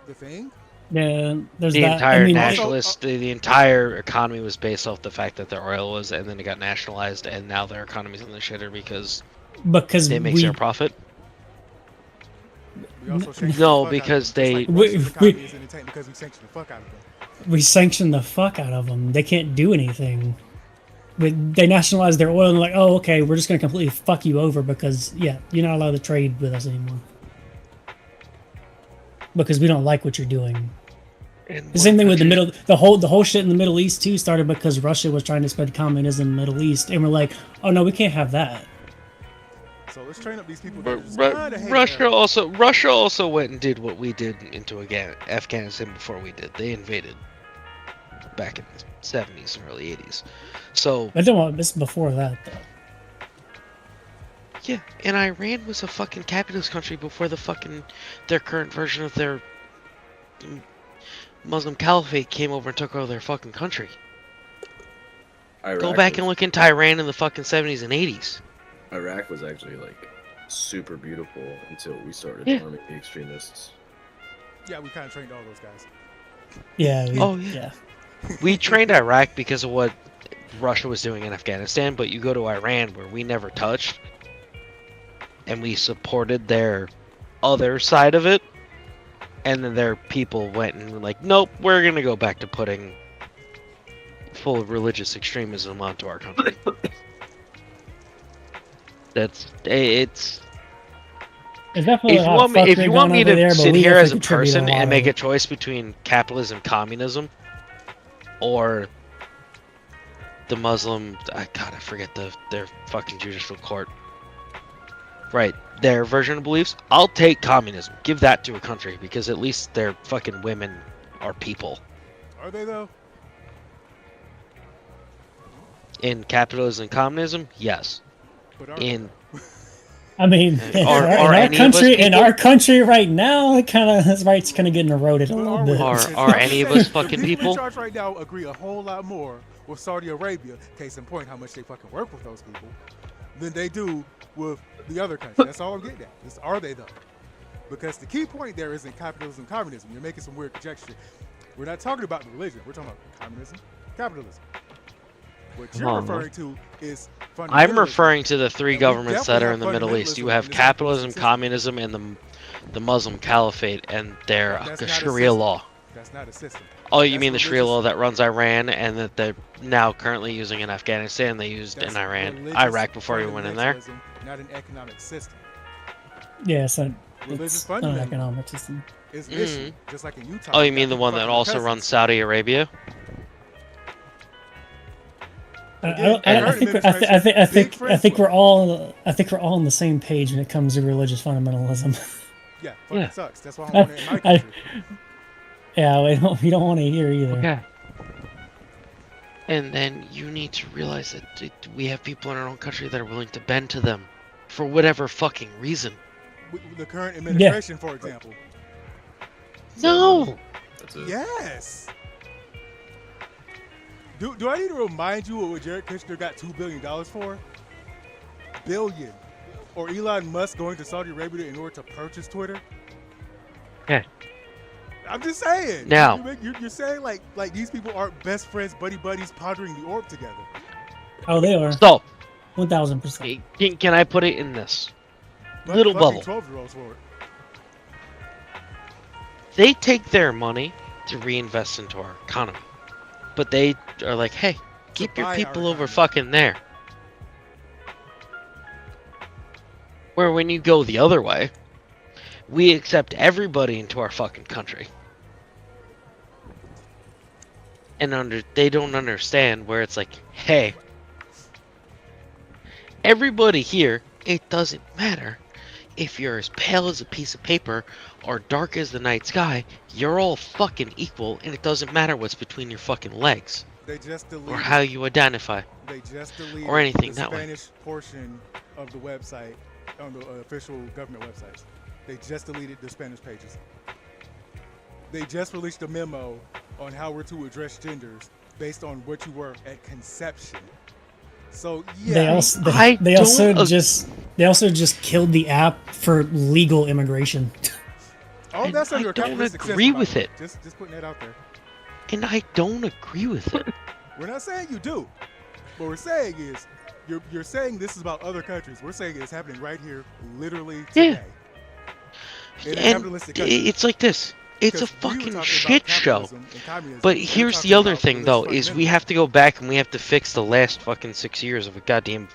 [SPEAKER 2] the thing.
[SPEAKER 4] Yeah, there's
[SPEAKER 1] The
[SPEAKER 4] that. I
[SPEAKER 1] entire
[SPEAKER 4] mean,
[SPEAKER 2] Also,
[SPEAKER 1] the entire economy was based off the fact that their oil was, and then it got nationalized, and now their economy's in the shitter because
[SPEAKER 4] because
[SPEAKER 1] they make zero profit.
[SPEAKER 2] we also sanctioned the
[SPEAKER 1] No,
[SPEAKER 2] fuck out of
[SPEAKER 1] because
[SPEAKER 2] them, just like
[SPEAKER 1] they
[SPEAKER 2] Russia's economy is in the tank because we sanctioned the fuck out of them.
[SPEAKER 4] we sanction the fuck out of them. They can't do anything. They nationalize their oil and like, oh, okay, we're just gonna completely fuck you over because yeah, you're not allowed to trade with us anymore because we don't like what you're doing.
[SPEAKER 1] in
[SPEAKER 4] The same
[SPEAKER 1] one
[SPEAKER 4] thing with the
[SPEAKER 1] country-
[SPEAKER 4] middle, the whole shit in the Middle East too started because Russia was trying to spread communism in the Middle East, and we're like, oh no, we can't have that.
[SPEAKER 2] So let's train up these people
[SPEAKER 1] Ru-
[SPEAKER 2] that just
[SPEAKER 1] Ru-
[SPEAKER 2] kind of hate
[SPEAKER 1] Russia also went and did what we did into Afghanistan before we did. They invaded back in the 70s and early 80s. So
[SPEAKER 4] I don't want this before that though.
[SPEAKER 1] yeah, and Iran was a fucking capitalist country before their current version of their Muslim caliphate came over and took over their fucking country. Go
[SPEAKER 3] Iraq
[SPEAKER 1] back
[SPEAKER 3] was,
[SPEAKER 1] and look into Iran in the fucking 70s and 80s.
[SPEAKER 3] Iraq was actually like super beautiful until we started
[SPEAKER 1] Yeah.
[SPEAKER 3] arming the extremists.
[SPEAKER 2] Yeah, we kind of trained all those guys.
[SPEAKER 4] Yeah.
[SPEAKER 1] Oh, yeah. We trained Iraq because of what Russia was doing in Afghanistan, but you go to Iran where we never touched, and we supported their other side of it, and then their people went and were like, nope, we're gonna go back to putting full religious extremism onto our country. It's
[SPEAKER 4] It's definitely
[SPEAKER 1] if
[SPEAKER 4] a
[SPEAKER 1] you
[SPEAKER 4] lot
[SPEAKER 1] want
[SPEAKER 4] of
[SPEAKER 1] me if
[SPEAKER 4] fuckery
[SPEAKER 1] you want
[SPEAKER 4] going
[SPEAKER 1] me
[SPEAKER 4] over
[SPEAKER 1] to
[SPEAKER 4] there, but
[SPEAKER 1] sit
[SPEAKER 4] we
[SPEAKER 1] here
[SPEAKER 4] definitely
[SPEAKER 1] as a
[SPEAKER 4] contribute
[SPEAKER 1] person
[SPEAKER 4] lot
[SPEAKER 1] and
[SPEAKER 4] of
[SPEAKER 1] make a
[SPEAKER 4] it.
[SPEAKER 1] choice between capitalism, communism, or the Muslim, God, I forget their fucking judicial court. Right, their version of beliefs. I'll take communism. Give that to a country because at least their fucking women are people.
[SPEAKER 2] Are they though?
[SPEAKER 1] In capitalism and communism, yes.
[SPEAKER 2] But are
[SPEAKER 1] In
[SPEAKER 4] I mean,
[SPEAKER 1] Are
[SPEAKER 4] in our
[SPEAKER 1] any of us
[SPEAKER 4] country, in
[SPEAKER 1] people?
[SPEAKER 4] our country right now, it kind of his rights kind of getting eroded a
[SPEAKER 2] But
[SPEAKER 4] little
[SPEAKER 2] are we?
[SPEAKER 4] bit.
[SPEAKER 1] Are-
[SPEAKER 2] Because
[SPEAKER 1] are
[SPEAKER 2] I'm
[SPEAKER 1] any of
[SPEAKER 2] saying
[SPEAKER 1] us fucking
[SPEAKER 2] the people
[SPEAKER 1] people?
[SPEAKER 2] in charge right now agree a whole lot more with Saudi Arabia, case in point, how much they fucking work with those people, than they do with the other country. That's all I'm getting at. Is, are they though? Because the key point there isn't capitalism, communism. You're making some weird conjecture. We're not talking about the religion. We're talking about communism, capitalism. What you're referring to is fundamentalism.
[SPEAKER 1] I'm referring to the three
[SPEAKER 2] And we
[SPEAKER 1] governments that
[SPEAKER 2] definitely
[SPEAKER 1] are in
[SPEAKER 2] have
[SPEAKER 1] the Middle East. You
[SPEAKER 2] fundamentalism
[SPEAKER 1] have
[SPEAKER 2] in this capitalist
[SPEAKER 1] capitalism,
[SPEAKER 2] system.
[SPEAKER 1] communism, and the Muslim caliphate and their
[SPEAKER 2] That's not a
[SPEAKER 1] Sharia
[SPEAKER 2] system.
[SPEAKER 1] law.
[SPEAKER 2] That's not a system.
[SPEAKER 1] Oh, you
[SPEAKER 2] That's
[SPEAKER 1] mean the Sharia
[SPEAKER 2] religious-
[SPEAKER 1] law that runs Iran and that they're now currently using in Afghanistan? They used
[SPEAKER 2] That's
[SPEAKER 1] in Iran,
[SPEAKER 2] religious
[SPEAKER 1] Iraq before we went in there.
[SPEAKER 2] fundamentalism, not an economic system.
[SPEAKER 4] Yeah, so
[SPEAKER 2] Religious
[SPEAKER 4] it's not an
[SPEAKER 2] fundamentalism
[SPEAKER 4] economic system.
[SPEAKER 2] is an
[SPEAKER 1] Mhm.
[SPEAKER 2] issue, just like in Utah.
[SPEAKER 1] Oh, you
[SPEAKER 2] got
[SPEAKER 1] mean the
[SPEAKER 2] people
[SPEAKER 1] one that
[SPEAKER 2] fucking
[SPEAKER 1] also
[SPEAKER 2] peasants.
[SPEAKER 1] runs Saudi Arabia?
[SPEAKER 2] Again,
[SPEAKER 4] I
[SPEAKER 2] current
[SPEAKER 4] think
[SPEAKER 2] administration, big friends
[SPEAKER 4] I think
[SPEAKER 2] with
[SPEAKER 4] we're
[SPEAKER 2] them.
[SPEAKER 4] all on the same page when it comes to religious fundamentalism.
[SPEAKER 2] Yeah, fucking
[SPEAKER 1] Yeah.
[SPEAKER 2] sucks. That's why I want it in my
[SPEAKER 4] I-
[SPEAKER 2] country.
[SPEAKER 4] Yeah, we don't want to hear either.
[SPEAKER 1] Okay. And then you need to realize that we have people in our own country that are willing to bend to them for whatever fucking reason.
[SPEAKER 2] With the current administration, for example.
[SPEAKER 1] No!
[SPEAKER 3] That's it.
[SPEAKER 2] Yes. Do I need to remind you of what Jared Kushner got $2 billion for? Billion. Or Elon Musk going to Saudi Arabia in order to purchase Twitter?
[SPEAKER 1] Yeah.
[SPEAKER 2] I'm just saying.
[SPEAKER 1] Now-
[SPEAKER 2] You're saying like these people aren't best friends, buddies pondering the orb together.
[SPEAKER 4] Oh, they are
[SPEAKER 1] So,
[SPEAKER 4] 1000%.
[SPEAKER 1] can I put it in this?
[SPEAKER 2] But
[SPEAKER 1] Little
[SPEAKER 2] fucking
[SPEAKER 1] bubble.
[SPEAKER 2] 12-year-olds for it.
[SPEAKER 1] They take their money to reinvest into our economy. But they are like, hey, keep your
[SPEAKER 2] buy our
[SPEAKER 1] people over
[SPEAKER 2] economy.
[SPEAKER 1] fucking there. Where when you go the other way, we accept everybody into our fucking country. And they don't understand where it's like, hey, everybody here, it doesn't matter if you're as pale as a piece of paper or dark as the night sky, you're all fucking equal, and it doesn't matter what's between your fucking legs
[SPEAKER 2] They just
[SPEAKER 1] or
[SPEAKER 2] deleted.
[SPEAKER 1] how you identify.
[SPEAKER 2] They just deleted
[SPEAKER 1] Or anything
[SPEAKER 2] the
[SPEAKER 1] that way.
[SPEAKER 2] Spanish portion of the website on the official government websites. They just deleted the Spanish pages. They just released a memo on how we're to address genders based on what you were at conception. So yeah,
[SPEAKER 4] They also
[SPEAKER 1] I
[SPEAKER 4] they also
[SPEAKER 1] don't
[SPEAKER 4] just killed the app for legal immigration.
[SPEAKER 2] all
[SPEAKER 1] and
[SPEAKER 2] that's under
[SPEAKER 1] I
[SPEAKER 2] a
[SPEAKER 1] don't
[SPEAKER 2] capitalistic system,
[SPEAKER 1] agree
[SPEAKER 2] by
[SPEAKER 1] with
[SPEAKER 2] the way.
[SPEAKER 1] it.
[SPEAKER 2] Just putting that out there.
[SPEAKER 1] And I don't agree with it.
[SPEAKER 2] We're not saying you do. What we're saying is you're saying this is about other countries. We're saying it's happening right here, literally
[SPEAKER 1] Yeah.
[SPEAKER 2] today. In a
[SPEAKER 1] And
[SPEAKER 2] capitalistic country.
[SPEAKER 1] it's like this. It's a
[SPEAKER 2] Because we were
[SPEAKER 1] fucking
[SPEAKER 2] talking
[SPEAKER 1] shit
[SPEAKER 2] about
[SPEAKER 1] show.
[SPEAKER 2] capitalism and communism.
[SPEAKER 1] But
[SPEAKER 2] We were
[SPEAKER 1] here's
[SPEAKER 2] talking
[SPEAKER 1] the other
[SPEAKER 2] about
[SPEAKER 1] thing, though,
[SPEAKER 2] religious
[SPEAKER 1] is we
[SPEAKER 2] fundamentalism.
[SPEAKER 1] have to go back and we have to fix the last fucking 6 years of a goddamn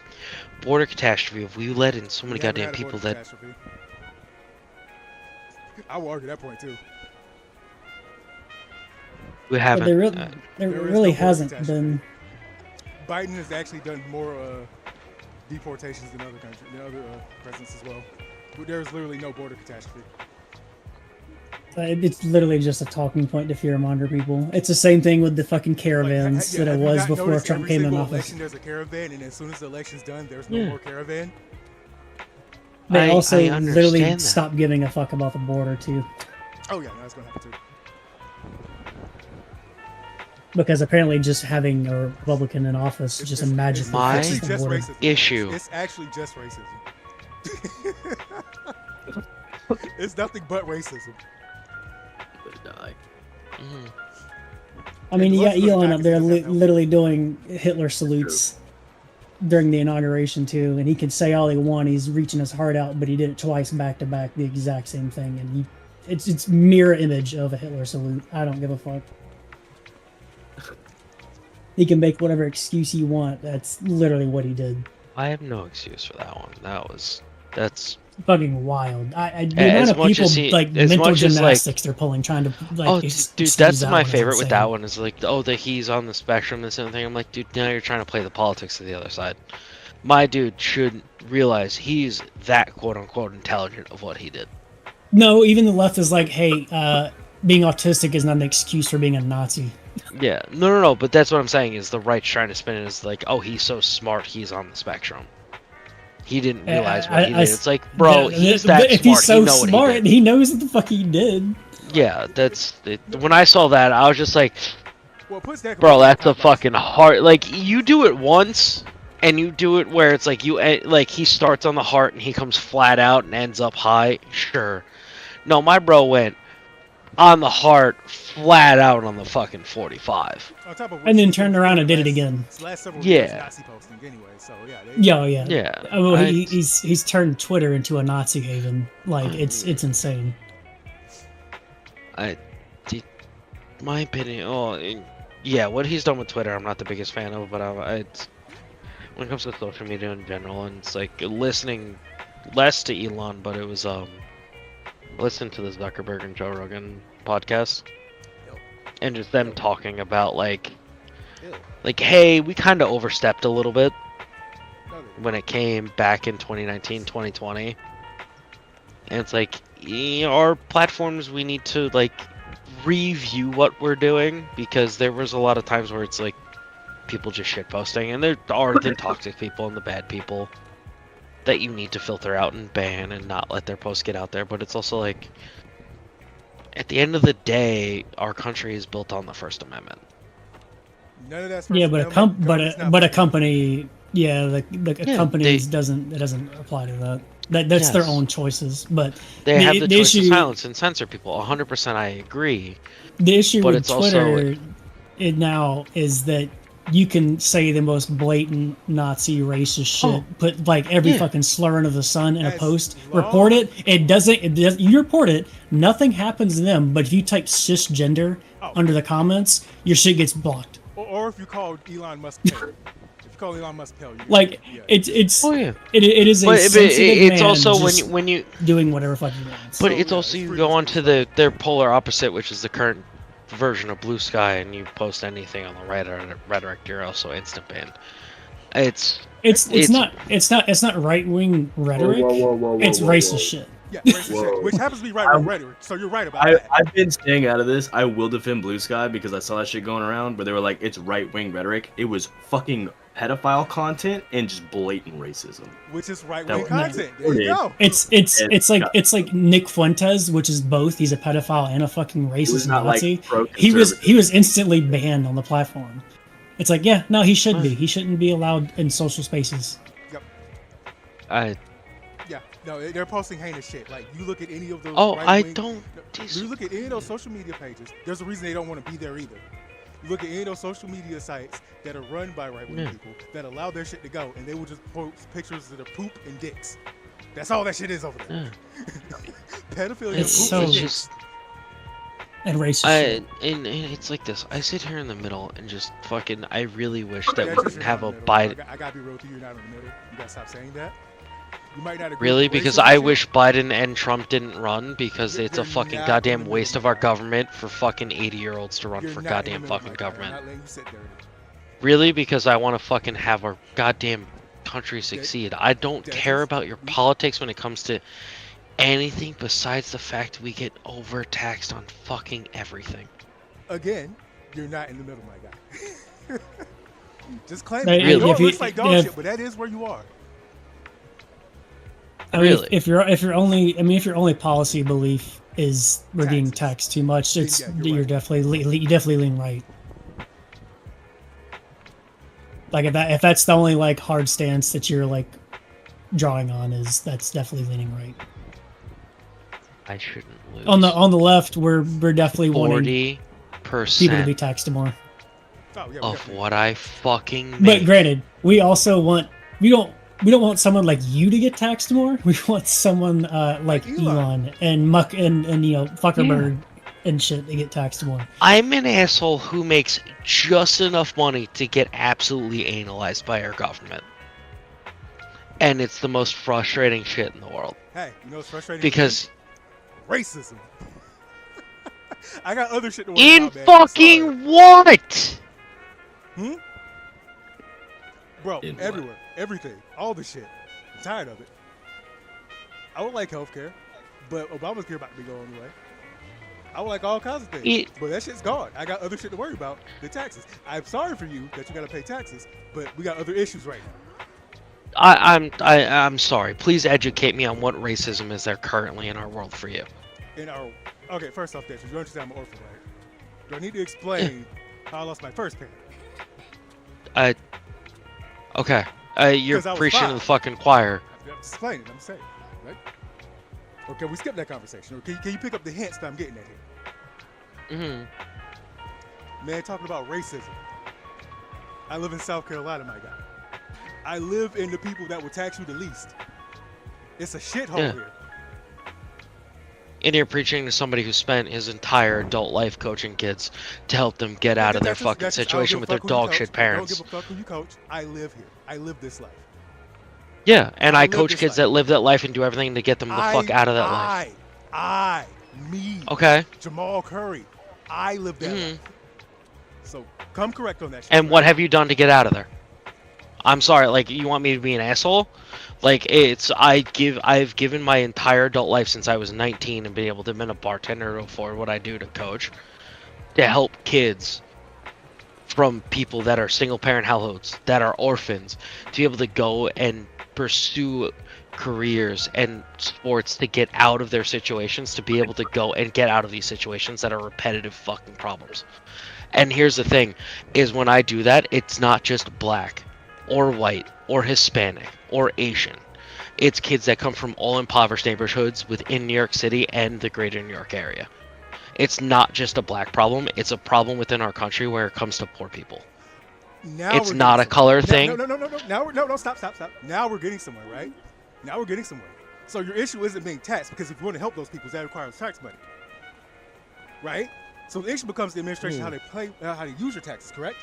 [SPEAKER 1] border catastrophe of we let in so many
[SPEAKER 2] We haven't
[SPEAKER 1] goddamn
[SPEAKER 2] had a
[SPEAKER 1] people
[SPEAKER 2] border
[SPEAKER 1] that
[SPEAKER 2] catastrophe. I will argue that point too.
[SPEAKER 1] we
[SPEAKER 4] But
[SPEAKER 1] haven't.
[SPEAKER 4] there
[SPEAKER 2] There is
[SPEAKER 4] really
[SPEAKER 2] no border
[SPEAKER 4] hasn't
[SPEAKER 2] catastrophe.
[SPEAKER 4] been.
[SPEAKER 2] Biden has actually done more deportations than other countries, than other presidents as well. But there's literally no border catastrophe.
[SPEAKER 4] It's literally just a talking point to fearmonger people. It's the same thing with the fucking caravans that it
[SPEAKER 2] have you
[SPEAKER 4] was
[SPEAKER 2] not
[SPEAKER 4] before
[SPEAKER 2] noticed
[SPEAKER 4] Trump
[SPEAKER 2] every
[SPEAKER 4] came in
[SPEAKER 2] single
[SPEAKER 4] office.
[SPEAKER 2] election there's a caravan, and as soon as the election's done, there's no
[SPEAKER 1] Yeah.
[SPEAKER 2] more caravan?
[SPEAKER 4] They also
[SPEAKER 1] I
[SPEAKER 4] literally
[SPEAKER 1] understand that.
[SPEAKER 4] stopped giving a fuck about the border too,
[SPEAKER 2] Oh yeah, no, that's gonna happen too.
[SPEAKER 4] because apparently just having a Republican in office just magically
[SPEAKER 1] My
[SPEAKER 4] fixes the
[SPEAKER 2] just
[SPEAKER 4] border.
[SPEAKER 2] racism.
[SPEAKER 1] issue.
[SPEAKER 2] It's actually just racism. It's nothing but racism.
[SPEAKER 3] Die.
[SPEAKER 1] Mhm.
[SPEAKER 4] I mean,
[SPEAKER 2] And
[SPEAKER 4] you got
[SPEAKER 2] most of those
[SPEAKER 4] Elon up there
[SPEAKER 2] documents have no-
[SPEAKER 4] literally doing Hitler salutes during the inauguration too, and he can say all he wants. He's reaching his heart out, but he did it twice back to back, the exact same thing, and it's mirror image of a Hitler salute. I don't give a fuck. He can make whatever excuse he want. That's literally what he did.
[SPEAKER 1] I have no excuse for that one. That's
[SPEAKER 4] Fucking wild. The
[SPEAKER 1] As
[SPEAKER 4] amount of
[SPEAKER 1] much
[SPEAKER 4] people
[SPEAKER 1] as he-
[SPEAKER 4] like
[SPEAKER 1] as
[SPEAKER 4] mental
[SPEAKER 1] much as, like-
[SPEAKER 4] gymnastics they're pulling, trying to like.
[SPEAKER 1] oh, dude, that's my
[SPEAKER 4] one is
[SPEAKER 1] favorite with
[SPEAKER 4] insane.
[SPEAKER 1] that one is like, oh, that he's on the spectrum and something. I'm like, dude, now you're trying to play the politics of the other side. My dude should realize he's that quote unquote intelligent of what he did.
[SPEAKER 4] No, even the left is like, hey, being autistic is not an excuse for being a Nazi.
[SPEAKER 1] Yeah, no, but that's what I'm saying is the right's trying to spin it as like, oh, he's so smart, he's on the spectrum. He didn't realize what he did. It's like, bro, he's that
[SPEAKER 4] if
[SPEAKER 1] smart.
[SPEAKER 4] he's so
[SPEAKER 1] he know what
[SPEAKER 4] smart,
[SPEAKER 1] he did.
[SPEAKER 4] he knows what the fuck he did.
[SPEAKER 1] Yeah, that's it. When I saw that, I was just like,
[SPEAKER 2] Well, it puts that
[SPEAKER 1] bro,
[SPEAKER 2] completely
[SPEAKER 1] that's a
[SPEAKER 2] in context.
[SPEAKER 1] fucking hard. Like, you do it once, and you do it where it's like like he starts on the heart and he comes flat out and ends up high. Sure, no, my bro went on the heart, flat out on the fucking 45.
[SPEAKER 2] On top of which
[SPEAKER 4] And then
[SPEAKER 2] he's
[SPEAKER 4] turned
[SPEAKER 2] been
[SPEAKER 4] around and did it
[SPEAKER 2] last-
[SPEAKER 4] again.
[SPEAKER 2] Last several
[SPEAKER 1] Yeah.
[SPEAKER 2] years Nazi posting anyway, so yeah.
[SPEAKER 4] Yeah.
[SPEAKER 1] Yeah,
[SPEAKER 4] Well,
[SPEAKER 1] I-
[SPEAKER 4] he's turned Twitter into a Nazi haven. Like it's insane.
[SPEAKER 1] My opinion. Yeah, what he's done with Twitter, I'm not the biggest fan of, but it's when it comes to social media in general, and it's like listening less to Elon, but it was listen to the Zuckerberg and Joe Rogan podcast, and just them talking about like, hey, we kind of overstepped a little bit when it came back in 2019, 2020, and it's like our platforms, we need to like review what we're doing, because there was a lot of times where it's like people just shit posting, and there are the toxic people and the bad people that you need to filter out and ban and not let their posts get out there. But it's also like, at the end of the day, our country is built on the First Amendment.
[SPEAKER 2] None of that's
[SPEAKER 4] Yeah, but a company, yeah, a company doesn't apply to that. That's their
[SPEAKER 1] Yes.
[SPEAKER 4] own choices. But
[SPEAKER 1] They have the choice to
[SPEAKER 4] issue,
[SPEAKER 1] silence and censor people. 100%, I agree.
[SPEAKER 4] the issue
[SPEAKER 1] but
[SPEAKER 4] with
[SPEAKER 1] it's also,
[SPEAKER 4] Twitter it now is that you can say the most blatant Nazi racist shit, put like every
[SPEAKER 1] Yeah.
[SPEAKER 4] fucking slur under the sun in a
[SPEAKER 2] As
[SPEAKER 4] post,
[SPEAKER 2] long-
[SPEAKER 4] report it. It doesn't. You report it. Nothing happens to them. But if you type cisgender under the comments, your shit gets blocked.
[SPEAKER 2] Or if you called Elon Musk pale. If you call Elon Musk pale,
[SPEAKER 4] Like
[SPEAKER 2] yeah.
[SPEAKER 4] it's
[SPEAKER 1] Oh yeah.
[SPEAKER 4] it is a
[SPEAKER 1] But
[SPEAKER 4] sensitive
[SPEAKER 1] it's
[SPEAKER 4] man
[SPEAKER 1] also
[SPEAKER 4] just
[SPEAKER 1] when you
[SPEAKER 4] doing whatever fucking he wants.
[SPEAKER 1] But
[SPEAKER 2] So,
[SPEAKER 1] it's
[SPEAKER 2] yeah,
[SPEAKER 1] also
[SPEAKER 2] it's
[SPEAKER 1] you
[SPEAKER 2] free
[SPEAKER 1] go
[SPEAKER 2] to
[SPEAKER 1] on to their polar opposite, which is the current version of Blue Sky, and you post anything on the right rhetoric, you're also instant banned.
[SPEAKER 4] It's not right wing rhetoric. It's racist shit.
[SPEAKER 2] Yeah, racist shit, which happens to be right wing rhetoric. So you're right about that.
[SPEAKER 3] I've been staying out of this. I will defend Blue Sky because I saw that shit going around where they were like, it's right wing rhetoric. It was fucking pedophile content and just blatant racism.
[SPEAKER 2] Which is right
[SPEAKER 3] That
[SPEAKER 2] wing
[SPEAKER 3] was-
[SPEAKER 2] content. There you go.
[SPEAKER 4] It's like Nick Fuentes, which is both. He's a pedophile and a fucking
[SPEAKER 3] It was
[SPEAKER 4] racist
[SPEAKER 3] not
[SPEAKER 4] Nazi.
[SPEAKER 3] like pro
[SPEAKER 4] He was instantly banned on the platform. It's like, yeah, no, he should be. He shouldn't be allowed in social spaces.
[SPEAKER 2] Yeah, no, they're posting heinous shit. Like, you look at any of those.
[SPEAKER 1] Oh, I
[SPEAKER 2] right-wing-
[SPEAKER 1] don't.
[SPEAKER 2] You look at any of those social media pages. There's a reason they don't want to be there either. You look at any of those social media sites that are run by right-wing
[SPEAKER 1] Yeah.
[SPEAKER 2] people that allow their shit to go, and they will just post pictures of their poop and dicks. That's all that shit is over there. Pedophilia,
[SPEAKER 4] It's
[SPEAKER 2] poop,
[SPEAKER 4] so-
[SPEAKER 2] and dicks.
[SPEAKER 1] just
[SPEAKER 4] And racist shit.
[SPEAKER 1] and it's like this. I sit here in the middle and just fucking. I really wish
[SPEAKER 2] Yeah,
[SPEAKER 1] that we
[SPEAKER 2] just
[SPEAKER 1] could have a
[SPEAKER 2] you're not in the middle.
[SPEAKER 1] Biden.
[SPEAKER 2] I gotta be real with you. You're not in the middle. You gotta stop saying that. You might not agree.
[SPEAKER 1] Really,
[SPEAKER 2] with
[SPEAKER 1] because
[SPEAKER 2] racism
[SPEAKER 1] I
[SPEAKER 2] shit.
[SPEAKER 1] wish Biden and Trump didn't run because
[SPEAKER 2] You're-
[SPEAKER 1] it's a
[SPEAKER 2] you're
[SPEAKER 1] fucking
[SPEAKER 2] not in
[SPEAKER 1] goddamn
[SPEAKER 2] the
[SPEAKER 1] waste
[SPEAKER 2] middle,
[SPEAKER 1] of our
[SPEAKER 2] my guy.
[SPEAKER 1] government for fucking 80-year-olds to run
[SPEAKER 2] You're
[SPEAKER 1] for
[SPEAKER 2] not in the
[SPEAKER 1] goddamn
[SPEAKER 2] middle,
[SPEAKER 1] fucking
[SPEAKER 2] my guy. I'm
[SPEAKER 1] government.
[SPEAKER 2] not letting you sit there.
[SPEAKER 1] Really, because I want to fucking have our goddamn country succeed. I don't
[SPEAKER 2] That
[SPEAKER 1] care
[SPEAKER 2] is-
[SPEAKER 1] about your politics when it comes to anything besides the fact we get overtaxed on fucking everything.
[SPEAKER 2] Again, you're not in the middle, my guy. Just claim
[SPEAKER 4] Hey,
[SPEAKER 2] it. I know
[SPEAKER 4] if
[SPEAKER 2] it
[SPEAKER 4] you-
[SPEAKER 2] looks like dog
[SPEAKER 4] if-
[SPEAKER 2] shit, but that is where you are.
[SPEAKER 4] I mean,
[SPEAKER 1] Really?
[SPEAKER 4] if your only policy belief is we're getting
[SPEAKER 2] Taxes.
[SPEAKER 4] taxed too much, it's
[SPEAKER 2] Yeah, you're
[SPEAKER 4] you're
[SPEAKER 2] right.
[SPEAKER 4] definitely you definitely lean right. Like if that's the only like hard stance that you're like drawing on, is that's definitely leaning right.
[SPEAKER 1] I shouldn't lose.
[SPEAKER 4] On the left, we're definitely wanting
[SPEAKER 1] 40%
[SPEAKER 4] people to be taxed more.
[SPEAKER 2] Oh, yeah, we
[SPEAKER 1] of
[SPEAKER 2] definitely-
[SPEAKER 1] what I fucking
[SPEAKER 4] But
[SPEAKER 1] make.
[SPEAKER 4] granted, we also want we don't want someone like you to get taxed more. We want someone like
[SPEAKER 2] Elon.
[SPEAKER 4] Elon and Muck and Fuckerberg and shit to get taxed more.
[SPEAKER 1] I'm an asshole who makes just enough money to get absolutely analyzed by our government. And it's the most frustrating shit in the world.
[SPEAKER 2] Hey, you know what's frustrating?
[SPEAKER 1] Because
[SPEAKER 2] racism. I got other shit to worry
[SPEAKER 1] in
[SPEAKER 2] about, man. I'm sorry.
[SPEAKER 1] fucking what?
[SPEAKER 2] Bro,
[SPEAKER 3] In what?
[SPEAKER 2] everywhere, everything, all the shit. I'm tired of it. I would like healthcare, but Obamacare about to be going away. I would like all kinds of things, but that shit's gone. I got other shit to worry about than taxes. I'm sorry for you that you got to pay taxes, but we got other issues right now.
[SPEAKER 1] I'm sorry. Please educate me on what racism is there currently in our world for you.
[SPEAKER 2] Okay, first off, Dexter, you understand I'm an orphan, right? Do I need to explain how I lost my first parent?
[SPEAKER 1] Okay. You're
[SPEAKER 2] 'Cause I was
[SPEAKER 1] preaching to
[SPEAKER 2] 5.
[SPEAKER 1] the fucking choir.
[SPEAKER 2] I'm explaining, I'm saying, right? Okay, we skip that conversation. Or can you pick up the hints that I'm getting at here? Man, talking about racism. I live in South Carolina, my guy. I live in the people that will tax you the least. It's a shithole
[SPEAKER 1] Yeah.
[SPEAKER 2] here.
[SPEAKER 1] And you're preaching to somebody who spent his entire adult life coaching kids to help them get out of their fucking situation with their dog shit
[SPEAKER 2] I don't
[SPEAKER 1] parents.
[SPEAKER 2] give a fuck who you coach. I live here. I live this life.
[SPEAKER 1] Yeah, and
[SPEAKER 2] I
[SPEAKER 1] I
[SPEAKER 2] live
[SPEAKER 1] coach
[SPEAKER 2] this
[SPEAKER 1] kids
[SPEAKER 2] life.
[SPEAKER 1] that live that life and do everything to get them the fuck out of that life.
[SPEAKER 2] Me,
[SPEAKER 1] Okay.
[SPEAKER 2] Jamal Curry. I live that
[SPEAKER 1] Mhm.
[SPEAKER 2] life. So come correct on that shit.
[SPEAKER 1] And what have you done to get out of there? I'm sorry, like you want me to be an asshole? Like I've given my entire adult life since I was 19 and been able to be a bartender to afford what I do to coach to help kids from people that are single parent households, that are orphans, to be able to go and pursue careers and sports to get out of their situations, to be able to go and get out of these situations that are repetitive fucking problems. And here's the thing, is when I do that, it's not just black or white or Hispanic or Asian. It's kids that come from all impoverished neighborhoods within New York City and the greater New York area. It's not just a black problem, it's a problem within our country where it comes to poor people.
[SPEAKER 2] Now
[SPEAKER 1] It's
[SPEAKER 2] we're
[SPEAKER 1] not
[SPEAKER 2] getting
[SPEAKER 1] a color
[SPEAKER 2] somewhere.
[SPEAKER 1] thing.
[SPEAKER 2] No. Now no, stop. Now we're getting somewhere, right? Now we're getting somewhere. So your issue isn't being taxed, because if you want to help those people, that requires tax money, right? So the issue becomes the administration, how they use your taxes, correct?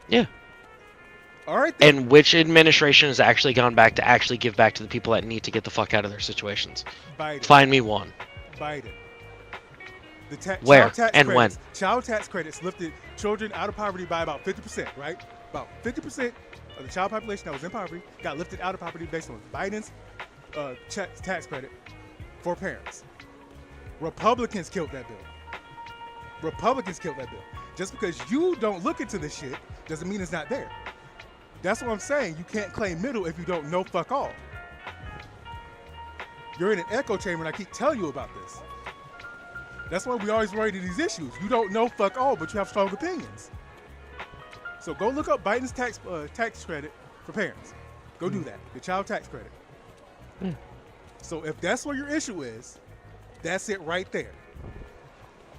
[SPEAKER 1] Yeah.
[SPEAKER 2] All right. Then.
[SPEAKER 1] And which administration has actually gone back to actually give back to the people that need to get the fuck out of their situations?
[SPEAKER 2] Biden.
[SPEAKER 1] Find me one.
[SPEAKER 2] Biden.
[SPEAKER 1] Where
[SPEAKER 2] child tax
[SPEAKER 1] and when?
[SPEAKER 2] credits, Child tax credits lifted children out of poverty by about 50%, right? About 50% of the child population that was in poverty got lifted out of poverty based on Biden's tax credit for parents. Republicans killed that bill. Republicans killed that bill. Just because you don't look into this shit doesn't mean it's not there. That's what I'm saying. You can't claim middle if you don't know fuck all. You're in an echo chamber and I keep telling you about this. That's why we always worry to these issues. You don't know fuck all, but you have strong opinions. So go look up Biden's tax credit for parents. Go do that. The child tax credit. So if that's where your issue is, that's it right there.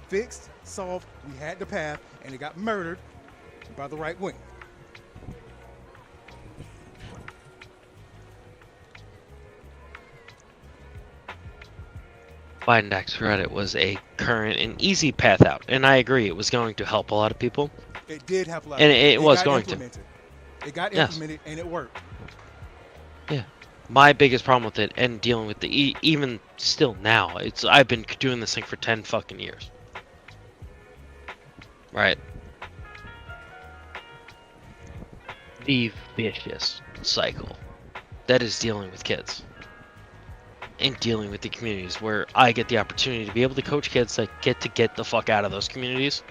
[SPEAKER 2] Fixed, solved, we had the path, and it got murdered by the right wing.
[SPEAKER 1] Biden tax credit was a current and easy path out, and I agree it was going to help a lot of people.
[SPEAKER 2] It did help a lot.
[SPEAKER 1] And
[SPEAKER 2] of people.
[SPEAKER 1] it was going to.
[SPEAKER 2] It got implemented, and it worked.
[SPEAKER 1] Yeah. My biggest problem with it and dealing with the even still now, I've been doing this thing for 10 fucking years. Right. The vicious cycle that is dealing with kids and dealing with the communities where I get the opportunity to be able to coach kids that get the fuck out of those communities.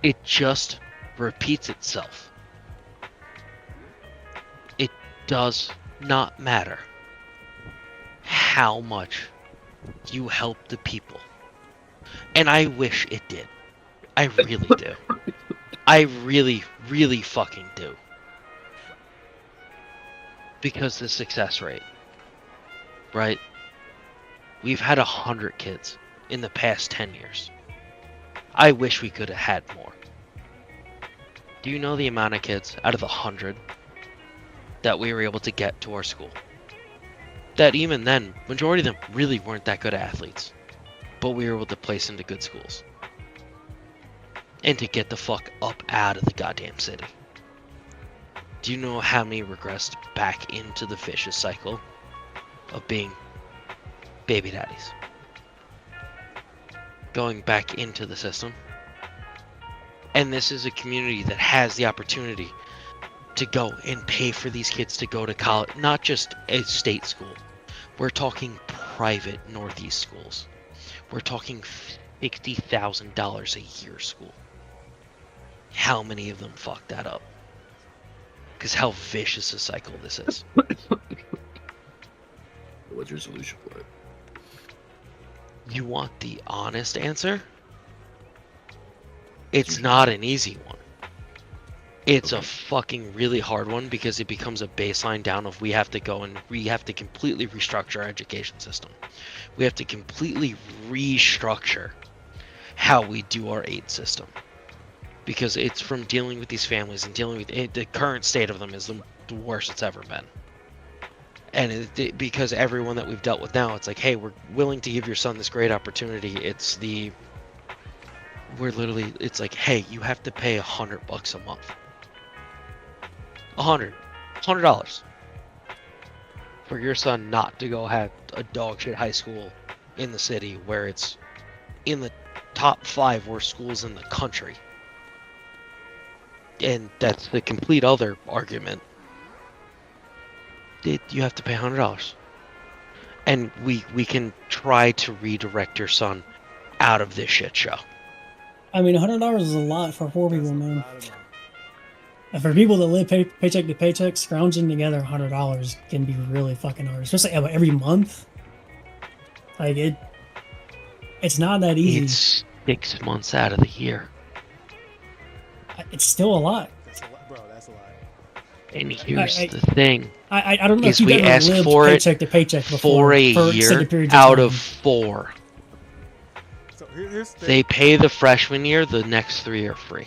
[SPEAKER 1] It just repeats itself. It does not matter how much you help the people. And I wish it did. I really do. I really, really fucking do. Because the success rate, right? We've had 100 kids in the past 10 years. I wish we could have had more. Do you know the amount of kids out of the 100 that we were able to get to our school? That even then, majority of them really weren't that good athletes. But we were able to place into good schools. And to get the fuck up out of the goddamn city. Do you know how many regressed back into the vicious cycle of being baby daddies? Going back into the system. And this is a community that has the opportunity to go and pay for these kids to go to college, not just a state school. We're talking private Northeast schools. We're talking $60,000 a year school. How many of them fuck that up? Because how vicious a cycle this is.
[SPEAKER 3] What's your solution for it?
[SPEAKER 1] You want the honest answer? It's not an easy one. It's a fucking really hard one because it becomes a baseline down of we have to go and we have to completely restructure our education system. We have to completely restructure how we do our aid system. Because it's from dealing with these families and dealing with it, the current state of them is the worst it's ever been. And because everyone that we've dealt with now, it's like, hey, we're willing to give your son this great opportunity. It's like, hey, you have to pay $100 a month. $100 for your son not to go have a dog shit high school in the city where it's in the top 5 worst schools in the country. And that's the complete other argument. You have to pay $100. And we can try to redirect your son out of this shit show.
[SPEAKER 4] I mean, $100 is a lot for poor people, man. And for people that live paycheck to paycheck, scrounging together $100 can be really fucking hard, especially every month. Like it's not that easy.
[SPEAKER 1] It's 6 months out of the year.
[SPEAKER 4] It's still a lot.
[SPEAKER 2] That's a lot, bro. That's a lot.
[SPEAKER 1] And here's the thing.
[SPEAKER 4] I don't know if
[SPEAKER 1] is
[SPEAKER 4] you've
[SPEAKER 1] we
[SPEAKER 4] ever
[SPEAKER 1] ask
[SPEAKER 4] lived
[SPEAKER 1] for it
[SPEAKER 4] paycheck to paycheck before
[SPEAKER 1] for a year
[SPEAKER 4] extended periods
[SPEAKER 1] out
[SPEAKER 4] time.
[SPEAKER 1] of 4.
[SPEAKER 2] So here's the
[SPEAKER 1] They pay the freshman year, the next 3 are free.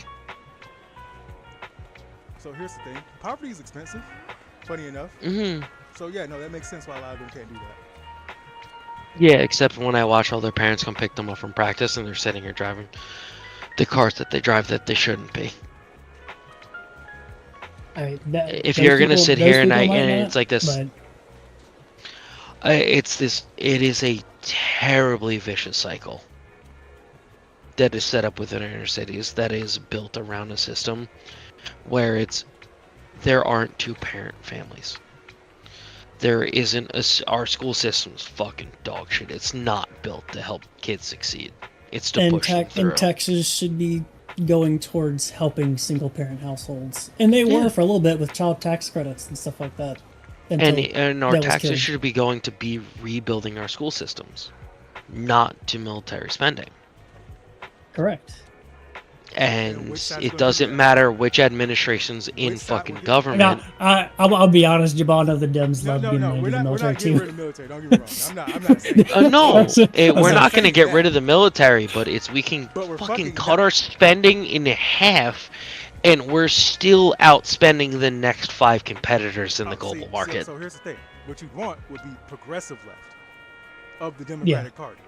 [SPEAKER 2] So here's the thing. Poverty is expensive, funny enough.
[SPEAKER 1] Mm-hmm.
[SPEAKER 2] So yeah, no, that makes sense why a lot of them can't do that.
[SPEAKER 1] Yeah, except when I watch all their parents come pick them up from practice and they're sitting here driving the cars that they drive that they shouldn't be. If you're gonna sit here and it's like this, it is a terribly vicious cycle that is set up within inner cities that is built around a system where it's there aren't two-parent families. There isn't our school system's fucking dog shit. It's not built to help kids succeed. It's to push them through.
[SPEAKER 4] And Texas should be going towards helping single-parent households, and they were for a little bit with child tax credits and stuff like that.
[SPEAKER 1] And our taxes should be going to be rebuilding our school systems, not to military spending.
[SPEAKER 4] Correct.
[SPEAKER 1] And it doesn't matter which administration's in fucking government.
[SPEAKER 4] Now, I'll be honest, Jabal, the Dems love getting rid of the military too.
[SPEAKER 2] We're not getting rid of the military. Don't get me wrong. I'm not saying
[SPEAKER 1] No, we're not going to get rid of the military, but we can fucking cut our spending in half, and we're still outspending the next 5 competitors in the global market.
[SPEAKER 2] So here's the thing: what you want would be progressive left of the Democratic Party.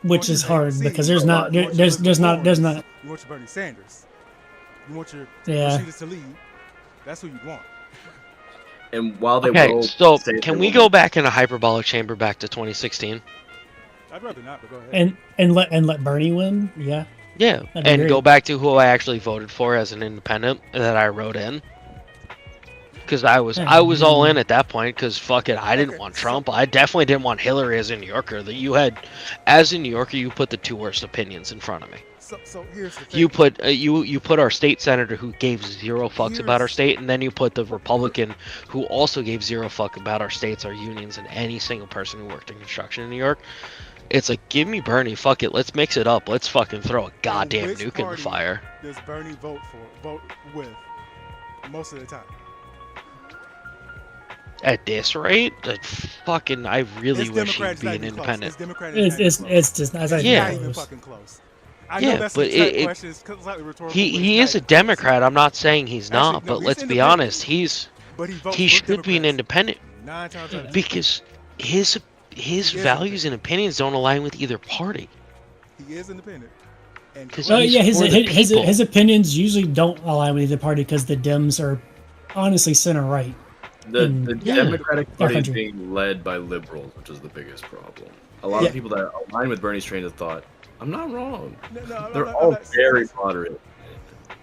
[SPEAKER 4] Which is hard because there's not. You want your Bernie Sanders. You want your Rashida Tlaib. That's who you want.
[SPEAKER 3] And while they
[SPEAKER 1] so can we go back in a hyperbolic chamber back to 2016?
[SPEAKER 2] I'd rather not, but go ahead.
[SPEAKER 4] And let Bernie win. Yeah.
[SPEAKER 1] Yeah, and go back to who I actually voted for as an independent that I wrote in. Because I was all in at that point. Because fuck it, I didn't want Trump. I definitely didn't want Hillary as a New Yorker. As a New Yorker, you put the 2 worst opinions in front of me.
[SPEAKER 2] So here's the thing.
[SPEAKER 1] You put our state senator who gave 0 fucks about our state, and then you put the Republican who also gave 0 fuck about our states, our unions, and any single person who worked in construction in New York. It's like, give me Bernie. Fuck it, let's mix it up. Let's fucking throw a goddamn nuke in the fire.
[SPEAKER 2] Does Bernie vote with most of the time?
[SPEAKER 1] At this rate, I really wish he'd be an independent.
[SPEAKER 4] It's just as I
[SPEAKER 2] not even fucking close. I know that's
[SPEAKER 1] but
[SPEAKER 2] question. It's slightly rhetorical.
[SPEAKER 1] He is a Democrat. I'm not saying he's not, but let's be honest. He should be an independent
[SPEAKER 2] 9 times out of 10.
[SPEAKER 1] because his values and opinions don't align with either party.
[SPEAKER 2] He is independent.
[SPEAKER 4] His opinions usually don't align with either party because the Dems are honestly center right.
[SPEAKER 3] The Democratic Party is being led by liberals, which is the biggest problem. A lot of people that align with Bernie's train of thought, I'm not wrong. They're all very moderate.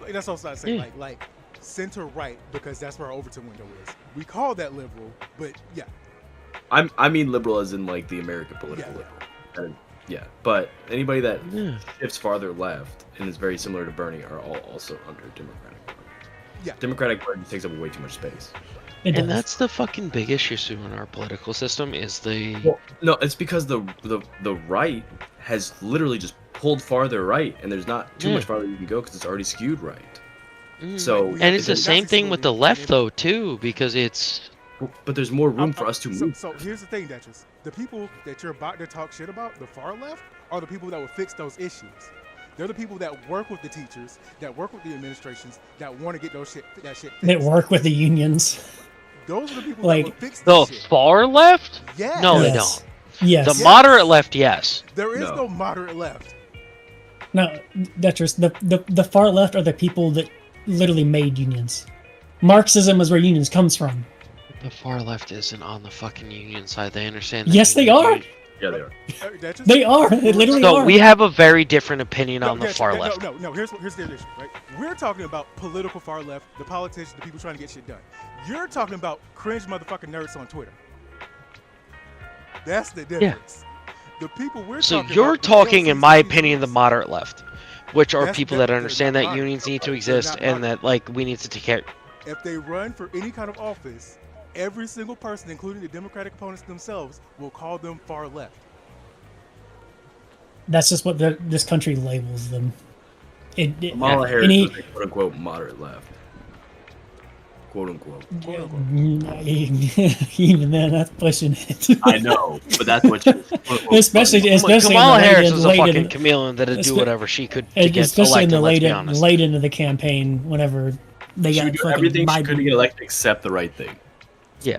[SPEAKER 2] That's what I was saying. Like center right, because that's where our Overton window is. We call that liberal, but yeah.
[SPEAKER 3] I mean liberal as in like the American political liberal. But anybody that shifts farther left and is very similar to Bernie are all also under Democratic Party.
[SPEAKER 2] Yeah.
[SPEAKER 3] Democratic Party takes up way too much space.
[SPEAKER 1] And that's the fucking big issue in our political system is
[SPEAKER 3] no, it's because the right has literally just pulled farther right, and there's not too much farther you can go because it's already skewed right. So
[SPEAKER 1] and it's the same thing with the left though too, because it's.
[SPEAKER 3] But there's more room for us to move.
[SPEAKER 2] So here's the thing, Duchess. The people that you're about to talk shit about, the far left, are the people that will fix those issues. They're the people that work with the teachers, that work with the administrations, that want to get that shit fixed.
[SPEAKER 4] That work with the unions.
[SPEAKER 2] Those are the people that will fix
[SPEAKER 1] the
[SPEAKER 2] shit.
[SPEAKER 1] Far left?
[SPEAKER 2] Yes.
[SPEAKER 1] No, they don't.
[SPEAKER 4] Yes.
[SPEAKER 1] The moderate left, yes.
[SPEAKER 2] There is no moderate left.
[SPEAKER 4] No, that's just the far left are the people that literally made unions. Marxism is where unions comes from.
[SPEAKER 1] The far left isn't on the fucking union side. They understand that.
[SPEAKER 4] Yes, they are.
[SPEAKER 3] Yeah, they are.
[SPEAKER 4] They are. They literally are.
[SPEAKER 1] So we have a very different opinion on the far left.
[SPEAKER 2] No. Here's the issue, right? We're talking about political far left, the politicians, the people trying to get shit done. You're talking about cringe motherfucking nerds on Twitter. That's the difference. The people we're talking about.
[SPEAKER 1] So you're talking, in my opinion, the moderate left, which are people that understand that unions need to exist and that we need to take care.
[SPEAKER 2] If they run for any kind of office, every single person, including the Democratic opponents themselves, will call them far left.
[SPEAKER 4] That's just what this country labels them.
[SPEAKER 3] Kamala Harris is a quote-unquote moderate left. Quote-unquote.
[SPEAKER 4] Even then, that's pushing it.
[SPEAKER 3] I know, but that's what she is.
[SPEAKER 4] Especially
[SPEAKER 1] Kamala Harris is a fucking chameleon that'd do whatever she could to get
[SPEAKER 4] especially
[SPEAKER 1] elected,
[SPEAKER 4] in the late into the campaign, whenever they got
[SPEAKER 3] do everything she could to get elected except the right thing.
[SPEAKER 1] Yeah.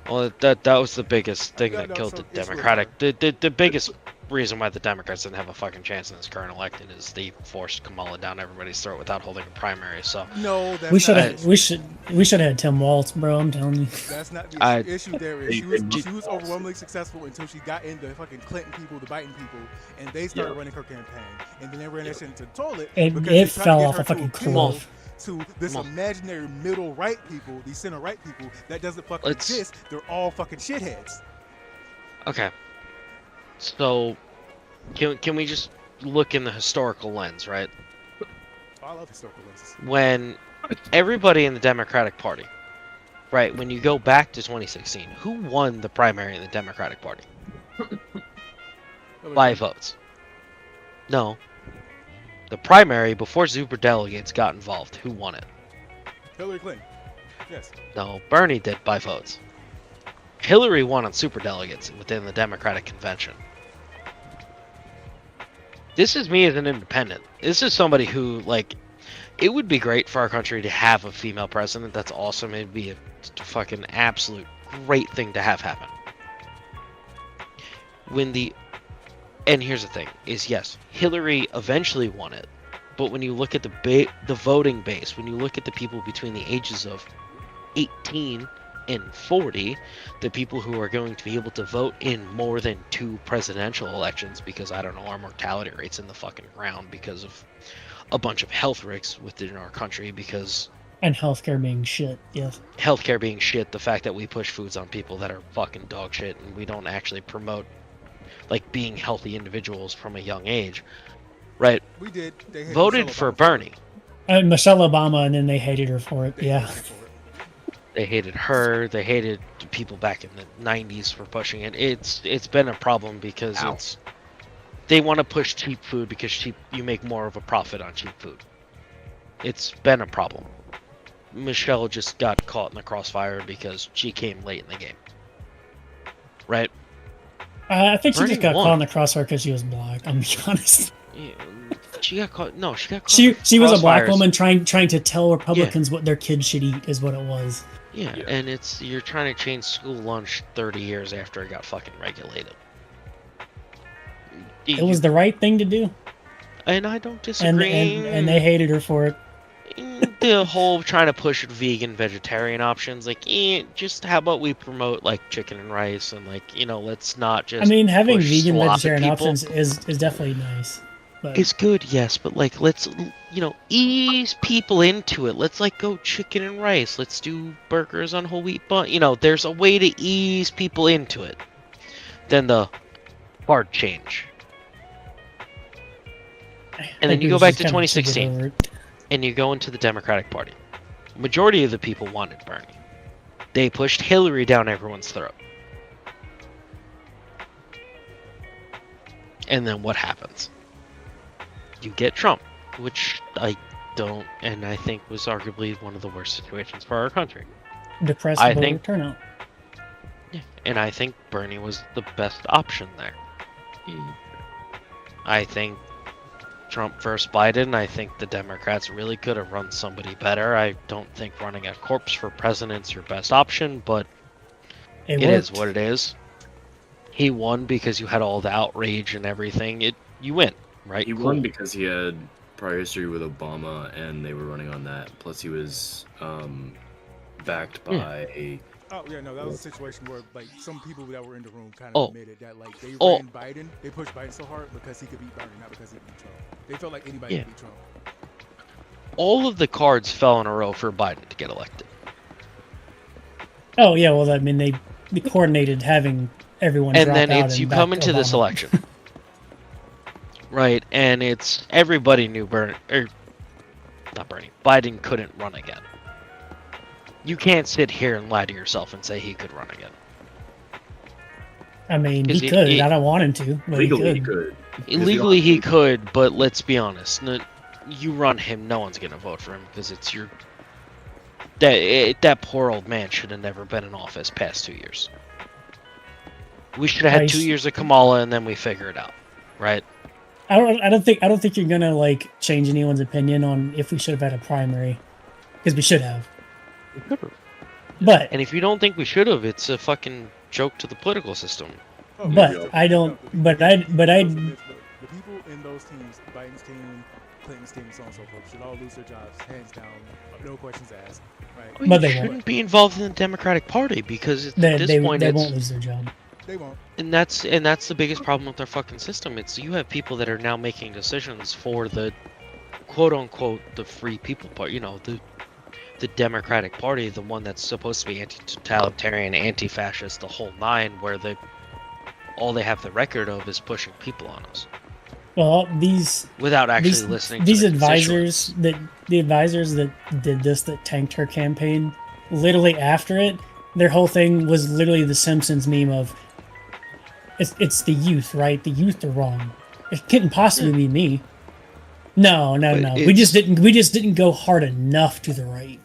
[SPEAKER 1] Well, that was the biggest thing that killed the Democratic. The biggest reason why the Democrats didn't have a fucking chance in this current election is they forced Kamala down everybody's throat without holding a primary. So
[SPEAKER 2] no,
[SPEAKER 4] we should have had Tim Walz, bro. I'm telling you.
[SPEAKER 2] That's not the issue. There is she was overwhelmingly successful until she got into fucking Clinton people, the Biden people, and they started running her campaign, and then they ran that shit into the toilet.
[SPEAKER 4] It fell off a fucking cliff.
[SPEAKER 2] to this
[SPEAKER 1] Come on.
[SPEAKER 2] imaginary middle right people, these center right people that doesn't fucking
[SPEAKER 1] Let's-
[SPEAKER 2] exist. They're all fucking shitheads.
[SPEAKER 1] Okay. So, can we just look in the historical lens, right?
[SPEAKER 2] Oh, I love historical lenses.
[SPEAKER 1] When everybody in the Democratic Party, right, when you go back to 2016, who won the primary in the Democratic Party? By votes. No. The primary, before superdelegates got involved, who won it?
[SPEAKER 2] Hillary Clinton. Yes.
[SPEAKER 1] No, Bernie did by votes. Hillary won on superdelegates within the Democratic convention. This is me as an independent. This is somebody who, like, it would be great for our country to have a female president. That's awesome. It'd be a fucking absolute great thing to have happen. And here's the thing, is yes, Hillary eventually won it, but when you look at the voting base, when you look at the people between the ages of 18 and 40, the people who are going to be able to vote in more than 2 presidential elections, because I don't know, our mortality rate's in the fucking ground because of a bunch of health risks within our country, because
[SPEAKER 4] And healthcare being shit, yes.
[SPEAKER 1] healthcare being shit, the fact that we push foods on people that are fucking dog shit, and we don't actually promote like being healthy individuals from a young age, right?
[SPEAKER 2] We did. They hated
[SPEAKER 1] Voted
[SPEAKER 2] Michelle
[SPEAKER 1] for
[SPEAKER 2] Obama
[SPEAKER 1] Bernie.
[SPEAKER 4] And Michelle Obama, and then they hated her for it.
[SPEAKER 2] They
[SPEAKER 4] Yeah.
[SPEAKER 2] hated her for it.
[SPEAKER 1] They hated her. They hated people back in the 90s for pushing it. It's been a problem because they want to push cheap food because you make more of a profit on cheap food. It's been a problem. Michelle just got caught in the crossfire because she came late in the game. Right?
[SPEAKER 4] I think she
[SPEAKER 1] Bernie
[SPEAKER 4] just got
[SPEAKER 1] won.
[SPEAKER 4] caught in the crossfire because she was black. I'm being honest.
[SPEAKER 1] Yeah, she got caught. No, she got caught.
[SPEAKER 4] She was a black
[SPEAKER 1] crossfires.
[SPEAKER 4] woman trying to tell Republicans what their kids should eat is what it was.
[SPEAKER 1] Yeah, and you're trying to change school lunch 30 years after it got fucking regulated.
[SPEAKER 4] It was the right thing to do,
[SPEAKER 1] and I don't
[SPEAKER 4] and
[SPEAKER 1] disagree.
[SPEAKER 4] and they hated her for it.
[SPEAKER 1] The whole trying to push vegan, vegetarian options, like, just how about we promote like chicken and rice, and like, let's not just.
[SPEAKER 4] I mean, having
[SPEAKER 1] push
[SPEAKER 4] vegan,
[SPEAKER 1] slop at
[SPEAKER 4] vegetarian
[SPEAKER 1] people.
[SPEAKER 4] options is definitely nice. But
[SPEAKER 1] It's good, yes, but like, let's ease people into it. Let's like go chicken and rice. Let's do burgers on whole wheat bun. There's a way to ease people into it. Than the hard change. And then you go back to 2016, and you go into the Democratic Party. Majority of the people wanted Bernie. They pushed Hillary down everyone's throat. And then what happens? You get Trump, which I don't, and I think was arguably one of the worst situations for our country.
[SPEAKER 4] Depressed
[SPEAKER 1] I
[SPEAKER 4] voter
[SPEAKER 1] think-
[SPEAKER 4] turnout.
[SPEAKER 1] Yeah, and I think Bernie was the best option there. I think Trump versus Biden, I think the Democrats really could have run somebody better. I don't think running a corpse for president's your best option, but it is
[SPEAKER 4] worked.
[SPEAKER 1] what it is. He won because you had all the outrage and everything. You win, right?
[SPEAKER 3] He
[SPEAKER 1] Cool.
[SPEAKER 3] won because he had prior history with Obama, and they were running on that. Plus, he was backed by.
[SPEAKER 2] Oh yeah, no, that was a situation where like some people that were in the room kind
[SPEAKER 1] Oh.
[SPEAKER 2] of admitted that like they
[SPEAKER 1] Oh.
[SPEAKER 2] ran Biden, they pushed Biden so hard because he could beat Bernie, not because he could beat Trump. They felt like anybody
[SPEAKER 1] Yeah.
[SPEAKER 2] could beat Trump.
[SPEAKER 1] All of the cards fell in a row for Biden to get elected.
[SPEAKER 4] Oh yeah, well, I mean, they coordinated having everyone.
[SPEAKER 1] And
[SPEAKER 4] drop
[SPEAKER 1] then
[SPEAKER 4] out
[SPEAKER 1] it's
[SPEAKER 4] and
[SPEAKER 1] you
[SPEAKER 4] back
[SPEAKER 1] come into this
[SPEAKER 4] Obama.
[SPEAKER 1] election. Right, and it's everybody knew Biden couldn't run again. You can't sit here and lie to yourself and say he could run again.
[SPEAKER 4] I mean,
[SPEAKER 1] 'Cause
[SPEAKER 4] he
[SPEAKER 1] he-
[SPEAKER 4] could.
[SPEAKER 1] he-
[SPEAKER 4] I don't want him to, but
[SPEAKER 3] Legally,
[SPEAKER 4] he
[SPEAKER 3] he
[SPEAKER 4] could.
[SPEAKER 3] could.
[SPEAKER 1] Illegally he could, but let's be honest. You run him, no one's gonna vote for him because it's your that poor old man should have never been in office past 2 years. We should have had
[SPEAKER 4] Nice.
[SPEAKER 1] 2 years of Kamala and then we figure it out, right?
[SPEAKER 4] I don't think you're gonna like change anyone's opinion on if we should have had a primary, because we should have. But
[SPEAKER 1] And if you don't think we should have, it's a fucking joke to the political system.
[SPEAKER 2] Oh,
[SPEAKER 4] But
[SPEAKER 2] no,
[SPEAKER 4] I don't-
[SPEAKER 2] no,
[SPEAKER 4] but I- but I-
[SPEAKER 2] the people in those teams, Biden's team, Clinton's team, so on and so forth, should all lose their jobs, hands down, no questions asked, right?
[SPEAKER 4] But
[SPEAKER 1] you
[SPEAKER 4] they won't.
[SPEAKER 1] shouldn't be involved in the Democratic Party because at
[SPEAKER 4] they
[SPEAKER 1] this
[SPEAKER 4] they,
[SPEAKER 1] point
[SPEAKER 4] they
[SPEAKER 1] it's
[SPEAKER 4] won't lose their job.
[SPEAKER 2] They won't.
[SPEAKER 1] and that's the biggest problem with our fucking system. It's you have people that are now making decisions for the quote unquote the Free People Party, the Democratic Party, the one that's supposed to be anti-totalitarian, anti-fascist, the whole nine, where all they have the record of is pushing people on us
[SPEAKER 4] Well, these
[SPEAKER 1] without actually
[SPEAKER 4] these
[SPEAKER 1] listening
[SPEAKER 4] these
[SPEAKER 1] to the
[SPEAKER 4] advisors
[SPEAKER 1] constituents.
[SPEAKER 4] the advisors that did this, that tanked her campaign, literally after it, their whole thing was literally the Simpsons meme of it's the youth, right? The youth are wrong. It couldn't possibly be me. No.
[SPEAKER 1] But
[SPEAKER 4] We just didn't go hard enough to the right.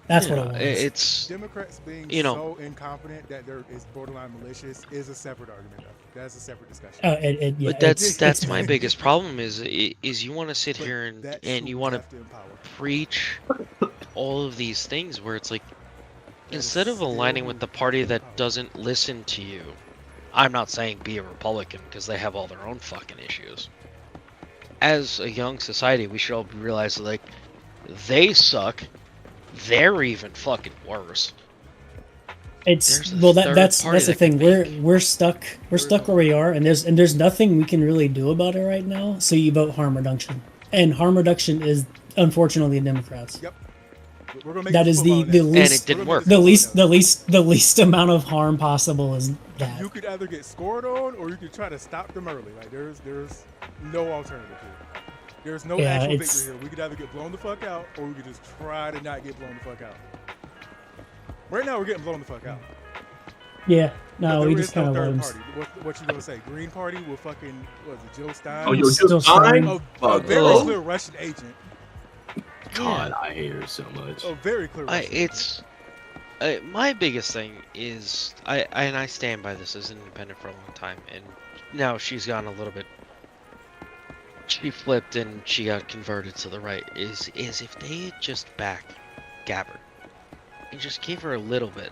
[SPEAKER 4] That's what it was.
[SPEAKER 1] It's
[SPEAKER 2] Democrats being so incompetent that there is borderline malicious is a separate argument. Though. That's a separate discussion.
[SPEAKER 4] Yeah,
[SPEAKER 1] but that's my biggest problem is you want to sit
[SPEAKER 2] But
[SPEAKER 1] here
[SPEAKER 2] that
[SPEAKER 1] and
[SPEAKER 2] truth
[SPEAKER 1] you want
[SPEAKER 2] have
[SPEAKER 1] to
[SPEAKER 2] to empower.
[SPEAKER 1] preach all of these things where it's like,
[SPEAKER 2] That
[SPEAKER 1] instead
[SPEAKER 2] is
[SPEAKER 1] of aligning with the
[SPEAKER 2] still
[SPEAKER 1] party that
[SPEAKER 2] power.
[SPEAKER 1] doesn't listen to you, I'm not saying be a Republican because they have all their own fucking issues. As a young society, we should all realize that, like, they suck. They're even fucking worse.
[SPEAKER 4] It's
[SPEAKER 1] There's a
[SPEAKER 4] well
[SPEAKER 1] third
[SPEAKER 4] that's
[SPEAKER 1] party
[SPEAKER 4] the
[SPEAKER 1] that can
[SPEAKER 4] thing. We're stuck where we are, and there's nothing we can really do about it right now. So you vote harm reduction, and harm reduction is unfortunately the Democrats.
[SPEAKER 2] Yep. We're gonna make
[SPEAKER 4] That
[SPEAKER 2] this
[SPEAKER 4] is
[SPEAKER 2] football
[SPEAKER 4] the
[SPEAKER 2] now.
[SPEAKER 1] And it
[SPEAKER 4] least
[SPEAKER 1] didn't
[SPEAKER 2] We're
[SPEAKER 1] work.
[SPEAKER 2] gonna make this
[SPEAKER 4] the least amount of harm possible is that.
[SPEAKER 2] You could either get scored on, or you could try to stop them early. Like there's no alternative here. There's no
[SPEAKER 4] Yeah,
[SPEAKER 2] actual
[SPEAKER 4] it's-
[SPEAKER 2] victory here. We could either get blown the fuck out, or we could just try to not get blown the fuck out. Right now, we're getting blown the fuck out.
[SPEAKER 4] Yeah, no,
[SPEAKER 2] But
[SPEAKER 4] we
[SPEAKER 2] there
[SPEAKER 4] just
[SPEAKER 2] is no
[SPEAKER 4] kind of
[SPEAKER 2] third
[SPEAKER 4] let him.
[SPEAKER 2] party. What you gonna say? Green Party with fucking what was it, Joe Stein?
[SPEAKER 3] Oh, yo,
[SPEAKER 4] Still
[SPEAKER 3] Joe
[SPEAKER 4] trying.
[SPEAKER 3] Stein?
[SPEAKER 2] a very
[SPEAKER 1] Oh.
[SPEAKER 2] clear Russian agent.
[SPEAKER 3] God, I hate her so much.
[SPEAKER 2] A very clear Russian agent.
[SPEAKER 1] My biggest thing is I stand by this as an independent for a long time, and now she's gotten a little bit. She flipped and she got converted to the right. Is if they had just backed Gabbard and just gave her a little bit,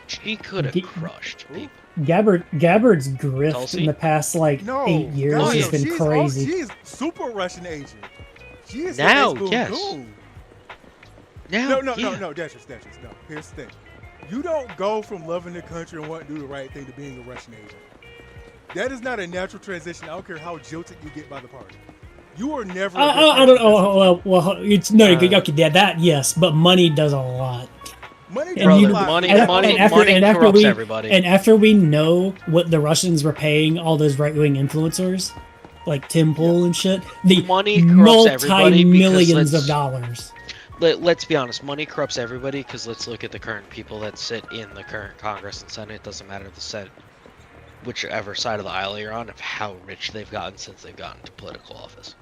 [SPEAKER 1] she could have
[SPEAKER 4] Ge-
[SPEAKER 1] crushed
[SPEAKER 2] Ooh.
[SPEAKER 1] people.
[SPEAKER 4] Gabbard's grift
[SPEAKER 1] Tulsi?
[SPEAKER 4] in the past like
[SPEAKER 2] No,
[SPEAKER 4] 8 years
[SPEAKER 2] God,
[SPEAKER 4] has
[SPEAKER 1] no,
[SPEAKER 4] been
[SPEAKER 2] she's
[SPEAKER 4] crazy.
[SPEAKER 2] She is super Russian agent. She is
[SPEAKER 1] Now,
[SPEAKER 2] the
[SPEAKER 1] yes.
[SPEAKER 2] Goon.
[SPEAKER 1] Now,
[SPEAKER 2] No,
[SPEAKER 1] yeah.
[SPEAKER 2] Detrus, no. Here's the thing. You don't go from loving the country and wanting to do the right thing to being a Russian agent. That is not a natural transition. I don't care how jilted you get by the party. You are never. a good
[SPEAKER 4] I don't
[SPEAKER 2] person.
[SPEAKER 4] know. Well, it's no.
[SPEAKER 1] Uh,
[SPEAKER 4] Okay, yeah, that yes, but money does a lot.
[SPEAKER 2] Money
[SPEAKER 4] And
[SPEAKER 2] doesn't
[SPEAKER 4] you-
[SPEAKER 2] lie.
[SPEAKER 1] money
[SPEAKER 4] and-
[SPEAKER 1] money
[SPEAKER 4] and after-
[SPEAKER 1] money
[SPEAKER 4] and after
[SPEAKER 1] corrupts
[SPEAKER 4] we-
[SPEAKER 1] everybody.
[SPEAKER 4] And after we know what the Russians were paying all those right wing influencers, like Tim Pool and shit, the
[SPEAKER 1] Money corrupts everybody because
[SPEAKER 4] multi-millions
[SPEAKER 1] let's-
[SPEAKER 4] of dollars.
[SPEAKER 1] Let's be honest, money corrupts everybody because let's look at the current people that sit in the current Congress and Senate. It doesn't matter the Senate, whichever side of the aisle you're on, of how rich they've gotten since they've gotten to political office.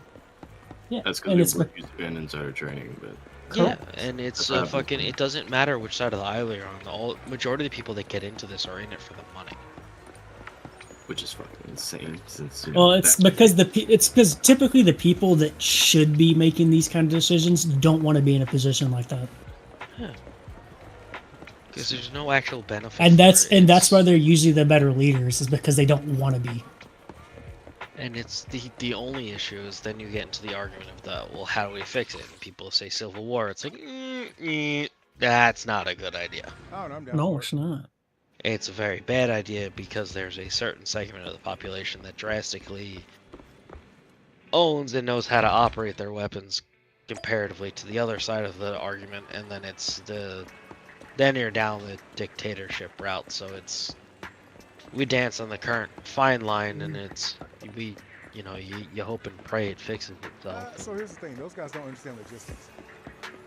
[SPEAKER 4] Yeah,
[SPEAKER 3] That's
[SPEAKER 4] and
[SPEAKER 3] because
[SPEAKER 4] it's
[SPEAKER 3] they work used to in insider training, but
[SPEAKER 1] Yeah, and it's
[SPEAKER 3] That's
[SPEAKER 1] fucking. It doesn't matter which side of the aisle you're on. The majority of the people that get into this are in it for the money.
[SPEAKER 3] which is fucking insane. Since
[SPEAKER 4] well, it's because typically the people that should be making these kind of decisions don't want to be in a position like that,
[SPEAKER 1] Because there's no actual benefit.
[SPEAKER 4] and that's
[SPEAKER 1] for it.
[SPEAKER 4] that's why they're usually the better leaders, is because they don't want to be.
[SPEAKER 1] And it's the only issue is then you get into the argument of well, how do we fix it? And people say civil war. It's like, that's not a good idea.
[SPEAKER 2] I don't know. I'm down
[SPEAKER 4] No,
[SPEAKER 2] for
[SPEAKER 4] it's
[SPEAKER 2] it.
[SPEAKER 4] not.
[SPEAKER 1] It's a very bad idea because there's a certain segment of the population that drastically owns and knows how to operate their weapons comparatively to the other side of the argument, and then then you're down the dictatorship route. So we dance on the current fine line, and you hope and pray it fixes itself.
[SPEAKER 2] So here's the thing. Those guys don't understand logistics.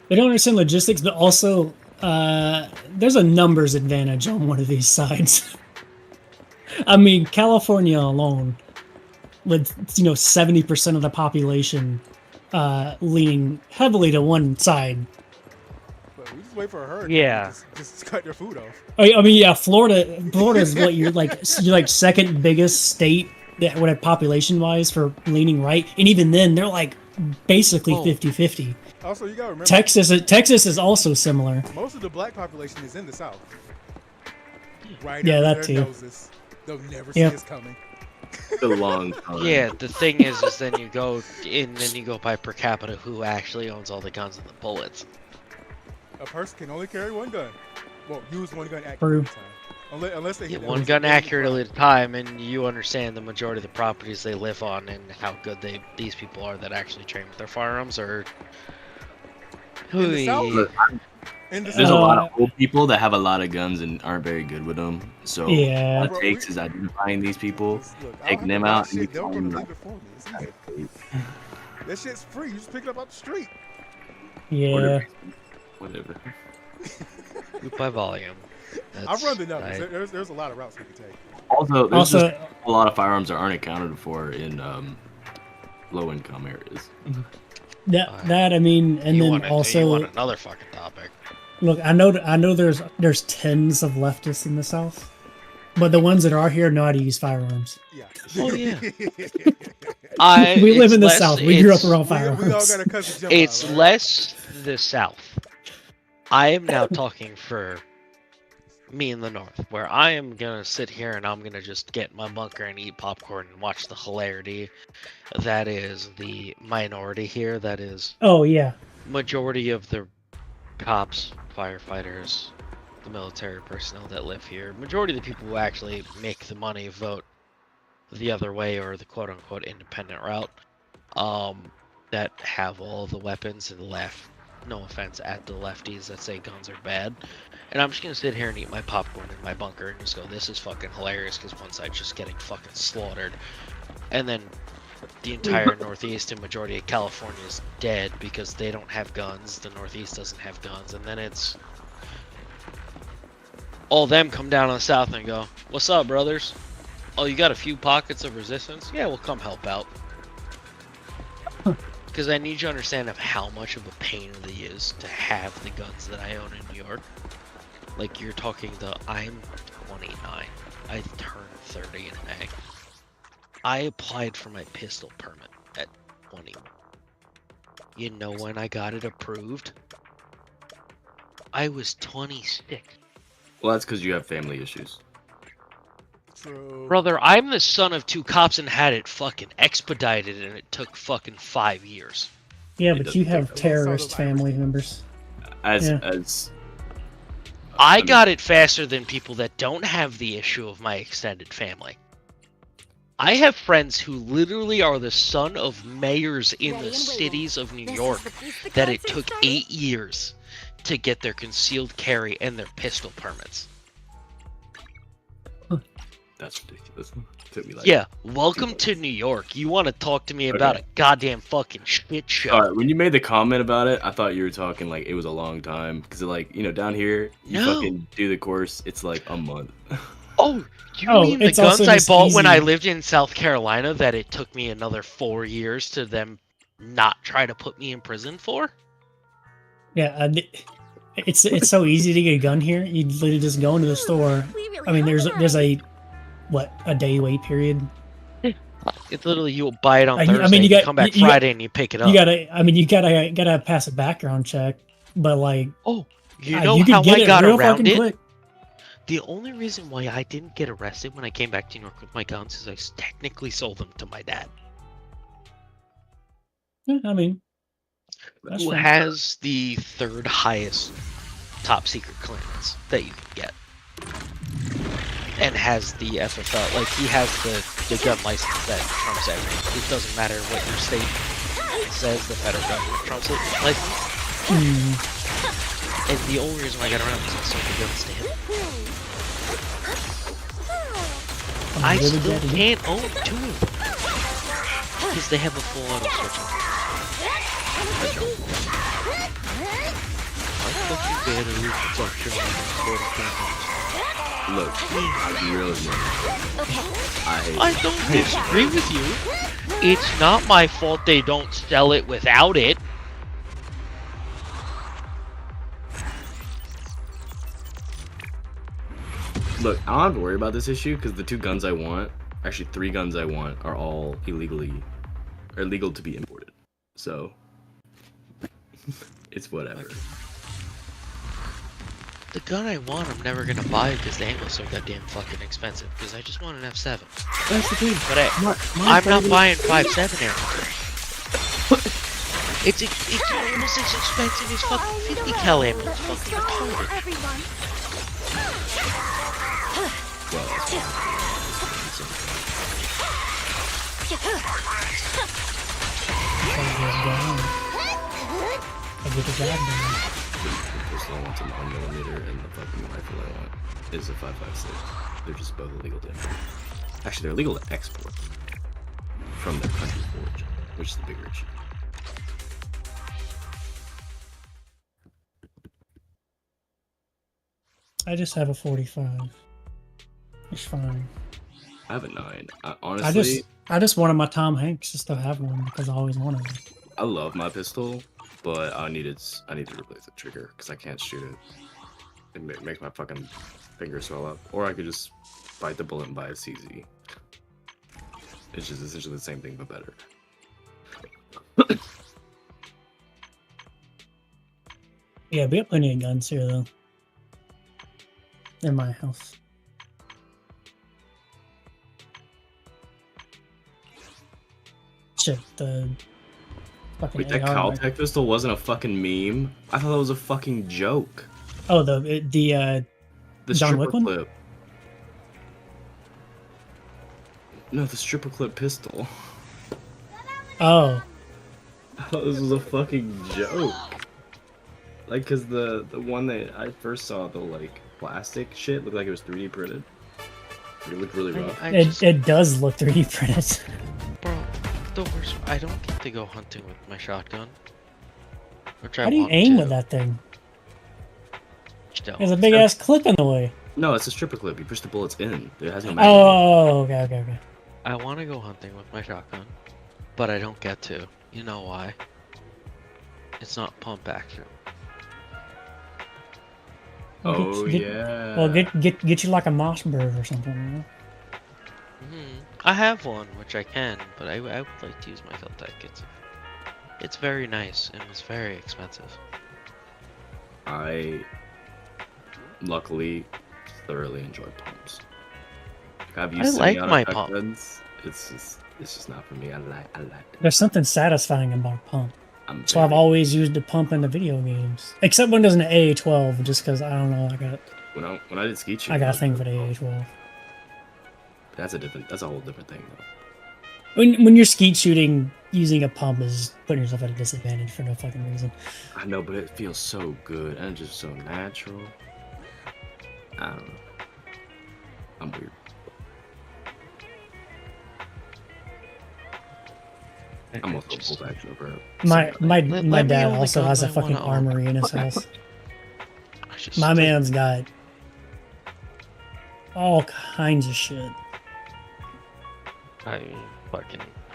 [SPEAKER 4] They don't understand logistics, but also there's a numbers advantage on one of these sides. I mean, California alone, with 70% of the population leaning heavily to one side.
[SPEAKER 2] But we just wait for a hurricane.
[SPEAKER 1] Yeah.
[SPEAKER 2] Just cut their food off.
[SPEAKER 4] I mean, yeah, Florida is what you're like second biggest state that would have population wise for leaning right, and even then they're like basically
[SPEAKER 1] Oh.
[SPEAKER 4] 50-50.
[SPEAKER 2] Also, you gotta remember,
[SPEAKER 4] Texas is also similar.
[SPEAKER 2] most of the black population is in the South. Right
[SPEAKER 4] Yeah,
[SPEAKER 2] under
[SPEAKER 4] that
[SPEAKER 2] their
[SPEAKER 4] too.
[SPEAKER 2] noses. They'll never see
[SPEAKER 4] Yep.
[SPEAKER 2] us coming.
[SPEAKER 3] a long time.
[SPEAKER 1] Yeah, the thing is then you go by per capita who actually owns all the guns and the bullets.
[SPEAKER 2] A person can only carry one gun. Well, use one gun at
[SPEAKER 4] True.
[SPEAKER 2] one time. Unless they hit
[SPEAKER 1] one gun accurately at a time, and you understand the majority of the properties they live on and how good these people are that actually train with their firearms are.
[SPEAKER 2] In the South?
[SPEAKER 3] Look,
[SPEAKER 2] In the
[SPEAKER 3] there's a
[SPEAKER 2] South.
[SPEAKER 3] lot of old people that have a lot of guns and aren't very good with them. So
[SPEAKER 4] Yeah.
[SPEAKER 3] all it
[SPEAKER 2] Bro,
[SPEAKER 3] takes is identifying these people,
[SPEAKER 2] Look, I don't
[SPEAKER 3] taking
[SPEAKER 2] have
[SPEAKER 3] them
[SPEAKER 2] to buy
[SPEAKER 3] out, and you
[SPEAKER 2] shit. They're
[SPEAKER 3] find
[SPEAKER 2] gonna
[SPEAKER 3] them
[SPEAKER 2] leave it for me. It's easy. That shit's free. You just pick it up off the street.
[SPEAKER 4] Yeah.
[SPEAKER 3] Whatever.
[SPEAKER 1] Group by volume.
[SPEAKER 2] I run the numbers. There's a lot of routes we can take.
[SPEAKER 3] Also, there's
[SPEAKER 4] Also,
[SPEAKER 3] just a lot of firearms that aren't accounted for in low-income areas.
[SPEAKER 4] that I mean, and
[SPEAKER 1] you
[SPEAKER 4] then
[SPEAKER 1] want
[SPEAKER 4] also
[SPEAKER 1] another fucking topic.
[SPEAKER 4] look, I know there's tens of leftists in the South, but the ones that are here know how to use firearms.
[SPEAKER 2] Yeah.
[SPEAKER 1] Oh yeah.
[SPEAKER 4] We live
[SPEAKER 1] it's
[SPEAKER 4] in the
[SPEAKER 1] less-
[SPEAKER 4] South. We grew up
[SPEAKER 1] it's-
[SPEAKER 4] around
[SPEAKER 2] we
[SPEAKER 4] firearms.
[SPEAKER 2] all got a cousin jump
[SPEAKER 1] It's
[SPEAKER 2] out, right?
[SPEAKER 1] less the South. I am now talking for me in the North, where I am gonna sit here and I'm gonna just get in my bunker and eat popcorn and watch the hilarity that is the minority here. That is
[SPEAKER 4] Oh yeah.
[SPEAKER 1] majority of the cops, firefighters, the military personnel that live here. Majority of the people who actually make the money vote the other way or the quote-unquote independent route. That have all the weapons and laugh, no offense, at the lefties that say guns are bad. And I'm just gonna sit here and eat my popcorn in my bunker and just go, this is fucking hilarious because one side's just getting fucking slaughtered. And then the entire Northeast and majority of California is dead because they don't have guns. The Northeast doesn't have guns. And then it's all them come down on the South and go, what's up, brothers? Oh, you got a few pockets of resistance? Yeah, we'll come help out. Because I need you to understand of how much of a pain it is to have the guns that I own in New York. Like, you're talking I'm 29. I turned 30 in May. I applied for my pistol permit at 20. You know when I got it approved? I was 26.
[SPEAKER 3] Well, that's because you have family issues.
[SPEAKER 2] True.
[SPEAKER 1] Brother, I'm the son of 2 cops and had it fucking expedited, and it took fucking 5 years.
[SPEAKER 4] Yeah,
[SPEAKER 3] It
[SPEAKER 4] but
[SPEAKER 3] doesn't
[SPEAKER 4] you
[SPEAKER 3] take
[SPEAKER 4] have
[SPEAKER 3] that long.
[SPEAKER 4] terrorist family members.
[SPEAKER 3] As
[SPEAKER 4] Yeah.
[SPEAKER 1] I
[SPEAKER 3] mean,
[SPEAKER 1] got it faster than people that don't have the issue of my extended family. I have friends who literally are the son of mayors in
[SPEAKER 5] Ready
[SPEAKER 1] the
[SPEAKER 5] and waiting.
[SPEAKER 1] cities of New
[SPEAKER 5] This is
[SPEAKER 1] York
[SPEAKER 5] the piece that
[SPEAKER 1] that
[SPEAKER 5] cuts
[SPEAKER 1] it took
[SPEAKER 5] inside.
[SPEAKER 1] 8 years to get their concealed carry and their pistol permits.
[SPEAKER 3] that's ridiculous. Took me like
[SPEAKER 1] Yeah, welcome
[SPEAKER 3] 2
[SPEAKER 1] to
[SPEAKER 3] months.
[SPEAKER 1] New York. You want to talk to me about a goddamn fucking shit show.
[SPEAKER 3] Alright, when you made the comment about it, I thought you were talking like it was a long time because, like, you know, down here you
[SPEAKER 1] No.
[SPEAKER 3] fucking do the course. It's like a month.
[SPEAKER 1] Oh, you
[SPEAKER 4] Oh,
[SPEAKER 1] mean the
[SPEAKER 4] it's also
[SPEAKER 1] guns I
[SPEAKER 4] just
[SPEAKER 1] bought when I
[SPEAKER 4] easy.
[SPEAKER 1] lived in South Carolina that it took me another 4 years to them not try to put me in prison for?
[SPEAKER 4] Yeah, it's so easy to get a gun here. You literally just go into the store.
[SPEAKER 5] We really
[SPEAKER 4] I mean,
[SPEAKER 5] hope
[SPEAKER 4] there's
[SPEAKER 5] you're
[SPEAKER 4] a day wait period.
[SPEAKER 1] It's literally you'll buy it on
[SPEAKER 4] I mean,
[SPEAKER 1] Thursday,
[SPEAKER 4] you
[SPEAKER 1] you
[SPEAKER 4] got-
[SPEAKER 1] come back
[SPEAKER 4] you got-
[SPEAKER 1] Friday and you pick it up.
[SPEAKER 4] You gotta pass a background check, but like
[SPEAKER 1] Oh, you know
[SPEAKER 4] you
[SPEAKER 1] how
[SPEAKER 4] can get
[SPEAKER 1] I
[SPEAKER 4] it
[SPEAKER 1] got
[SPEAKER 4] real
[SPEAKER 1] around
[SPEAKER 4] fucking
[SPEAKER 1] it?
[SPEAKER 4] quick.
[SPEAKER 1] The only reason why I didn't get arrested when I came back to New York with my guns is I technically sold them to my dad,
[SPEAKER 4] Yeah, I mean, that's
[SPEAKER 1] who
[SPEAKER 4] fine.
[SPEAKER 1] has the 3rd highest top secret clearance that you can get, and has the FFL. Like, he has the gun license that trumps everything. It doesn't matter what your state says, the federal government trumps it license.
[SPEAKER 4] Hmm.
[SPEAKER 1] And the only reason why I got around is I sold the guns to him. I
[SPEAKER 4] Really
[SPEAKER 1] still
[SPEAKER 4] good.
[SPEAKER 1] can't own 2 of them because they have a full auto switching.
[SPEAKER 3] Look, I'm real as
[SPEAKER 1] I don't disagree with you. It's not my fault they don't sell it without it.
[SPEAKER 3] Look, I don't have to worry about this issue because the 2 guns I want, actually 3 guns I want, are all illegal to be imported. So it's whatever.
[SPEAKER 1] The gun I want, I'm never gonna buy because the ammo's so goddamn fucking expensive. Because I just want an F7.
[SPEAKER 3] That's the thing.
[SPEAKER 1] But I'm not buying 5.7 ammo. It's almost as expensive as fucking 50 cal ammo. It's fucking retarded.
[SPEAKER 5] everyone.
[SPEAKER 3] Well, that's
[SPEAKER 4] I get the job done.
[SPEAKER 3] the pistol I want's a 9mm, and the fucking rifle I want is a 5.56. They're just both illegal to import. Actually, they're illegal to export from their country of origin, which is the bigger issue.
[SPEAKER 4] I just have a 45. It's fine.
[SPEAKER 3] I have a 9. Honestly,
[SPEAKER 4] I just wanted my Tom Hanks just to have one because I always wanted one.
[SPEAKER 3] I love my pistol, but I need to replace the trigger because I can't shoot it. It makes my fucking fingers swell up. Or I could just bite the bullet and buy a CZ. It's just essentially the same thing but better.
[SPEAKER 4] Yeah, we got plenty of guns here though. In my house. Shit, the fucking
[SPEAKER 3] Wait, that
[SPEAKER 4] AR,
[SPEAKER 3] Caltech pistol wasn't a fucking meme? I thought that was a fucking joke.
[SPEAKER 4] Oh, the
[SPEAKER 3] The
[SPEAKER 4] John
[SPEAKER 3] stripper
[SPEAKER 4] Wick one?
[SPEAKER 3] clip. No, the stripper clip pistol.
[SPEAKER 4] Oh,
[SPEAKER 3] I thought this was a fucking joke. Like, cause the one that I first saw, the like plastic shit, looked like it was 3D printed. It looked really rough.
[SPEAKER 4] it does look 3D printed.
[SPEAKER 1] Bro, the worst. I don't get to go hunting with my shotgun. Which I
[SPEAKER 4] How do you
[SPEAKER 1] want
[SPEAKER 4] aim
[SPEAKER 1] to.
[SPEAKER 4] with that thing?
[SPEAKER 1] Just don't.
[SPEAKER 4] There's a big ass clip in the way.
[SPEAKER 3] No, it's a stripper clip. You push the bullets in. It has no magazine.
[SPEAKER 4] Oh, okay.
[SPEAKER 1] I want to go hunting with my shotgun, but I don't get to. You know why? It's not pump action.
[SPEAKER 3] Oh
[SPEAKER 4] Get-
[SPEAKER 3] yeah.
[SPEAKER 4] Well, get you like a Mossberg or something. You know?
[SPEAKER 1] I have one, which I can, but I would like to use my Caltech. It's very nice and it's very expensive.
[SPEAKER 3] I luckily thoroughly enjoy pumps. Like, I've used
[SPEAKER 1] I like
[SPEAKER 3] semi-auto
[SPEAKER 1] my pump.
[SPEAKER 3] shotguns. It's just not for me. I like it.
[SPEAKER 4] There's something satisfying about a pump.
[SPEAKER 3] I'm
[SPEAKER 4] So I've
[SPEAKER 3] very-
[SPEAKER 4] always used a pump in the video games, except when there's an AA-12, just because I don't know.
[SPEAKER 3] when I did skeet shooting,
[SPEAKER 4] I got a
[SPEAKER 3] was
[SPEAKER 4] thing for
[SPEAKER 3] really
[SPEAKER 4] the
[SPEAKER 3] cool.
[SPEAKER 4] AA-12.
[SPEAKER 3] That's a whole different thing though.
[SPEAKER 4] When you're skeet shooting, using a pump is putting yourself at a disadvantage for no fucking reason.
[SPEAKER 3] I know, but it feels so good and just so natural. I don't know. I'm weird. I'm also
[SPEAKER 1] Just-
[SPEAKER 3] full action over.
[SPEAKER 4] My
[SPEAKER 1] Let me
[SPEAKER 4] dad
[SPEAKER 1] own the
[SPEAKER 4] also has a
[SPEAKER 1] guns I
[SPEAKER 4] fucking
[SPEAKER 1] wanna own.
[SPEAKER 4] armory in his house.
[SPEAKER 1] I just
[SPEAKER 4] My
[SPEAKER 1] like-
[SPEAKER 4] man's got all kinds of shit.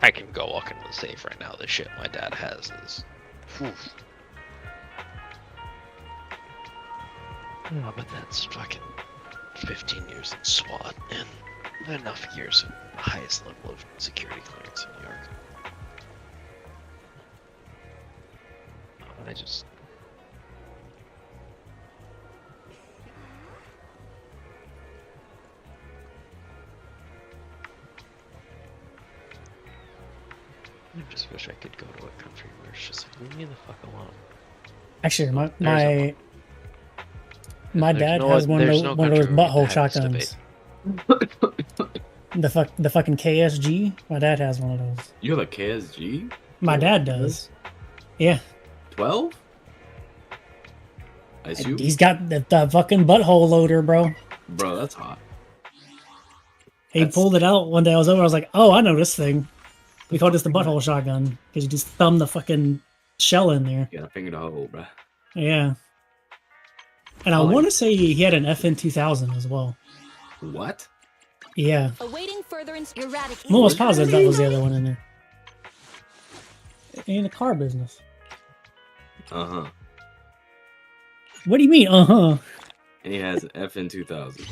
[SPEAKER 1] I can go walk into the safe right now. The shit my dad has is. Oof. But that's fucking 15 years in SWAT and enough years at the highest level of security clearance in New York. I just. I just wish I could go to a country where it's just like, leave me the fuck alone.
[SPEAKER 4] Actually, my
[SPEAKER 1] There's
[SPEAKER 4] my
[SPEAKER 1] There's
[SPEAKER 4] dad
[SPEAKER 1] no-
[SPEAKER 4] has one of
[SPEAKER 1] there's
[SPEAKER 4] those,
[SPEAKER 1] no
[SPEAKER 4] one of those
[SPEAKER 1] country where we
[SPEAKER 4] butthole
[SPEAKER 1] have this
[SPEAKER 4] shotguns. The fucking KSG. My dad has one of those.
[SPEAKER 3] You have a KSG?
[SPEAKER 4] My dad does. Yeah,
[SPEAKER 3] 12? I assume.
[SPEAKER 4] he's got the fucking butthole loader, bro.
[SPEAKER 3] Bro, that's hot.
[SPEAKER 4] He
[SPEAKER 3] That's-
[SPEAKER 4] pulled it out one day. I was over. I was like, "Oh, I know this thing. We call this the butthole shotgun because you just thumb the fucking shell in there."
[SPEAKER 3] You got a finger to hole, bro.
[SPEAKER 4] Yeah. And I
[SPEAKER 3] Oh,
[SPEAKER 4] want to say he had an FN 2000 as well.
[SPEAKER 3] What?
[SPEAKER 4] Yeah,
[SPEAKER 5] Awaiting further eradicate.
[SPEAKER 4] I'm almost positive that was the other one in there. In the car business.
[SPEAKER 3] Uh-huh.
[SPEAKER 4] What do you mean? And
[SPEAKER 3] And he has an FN 2000.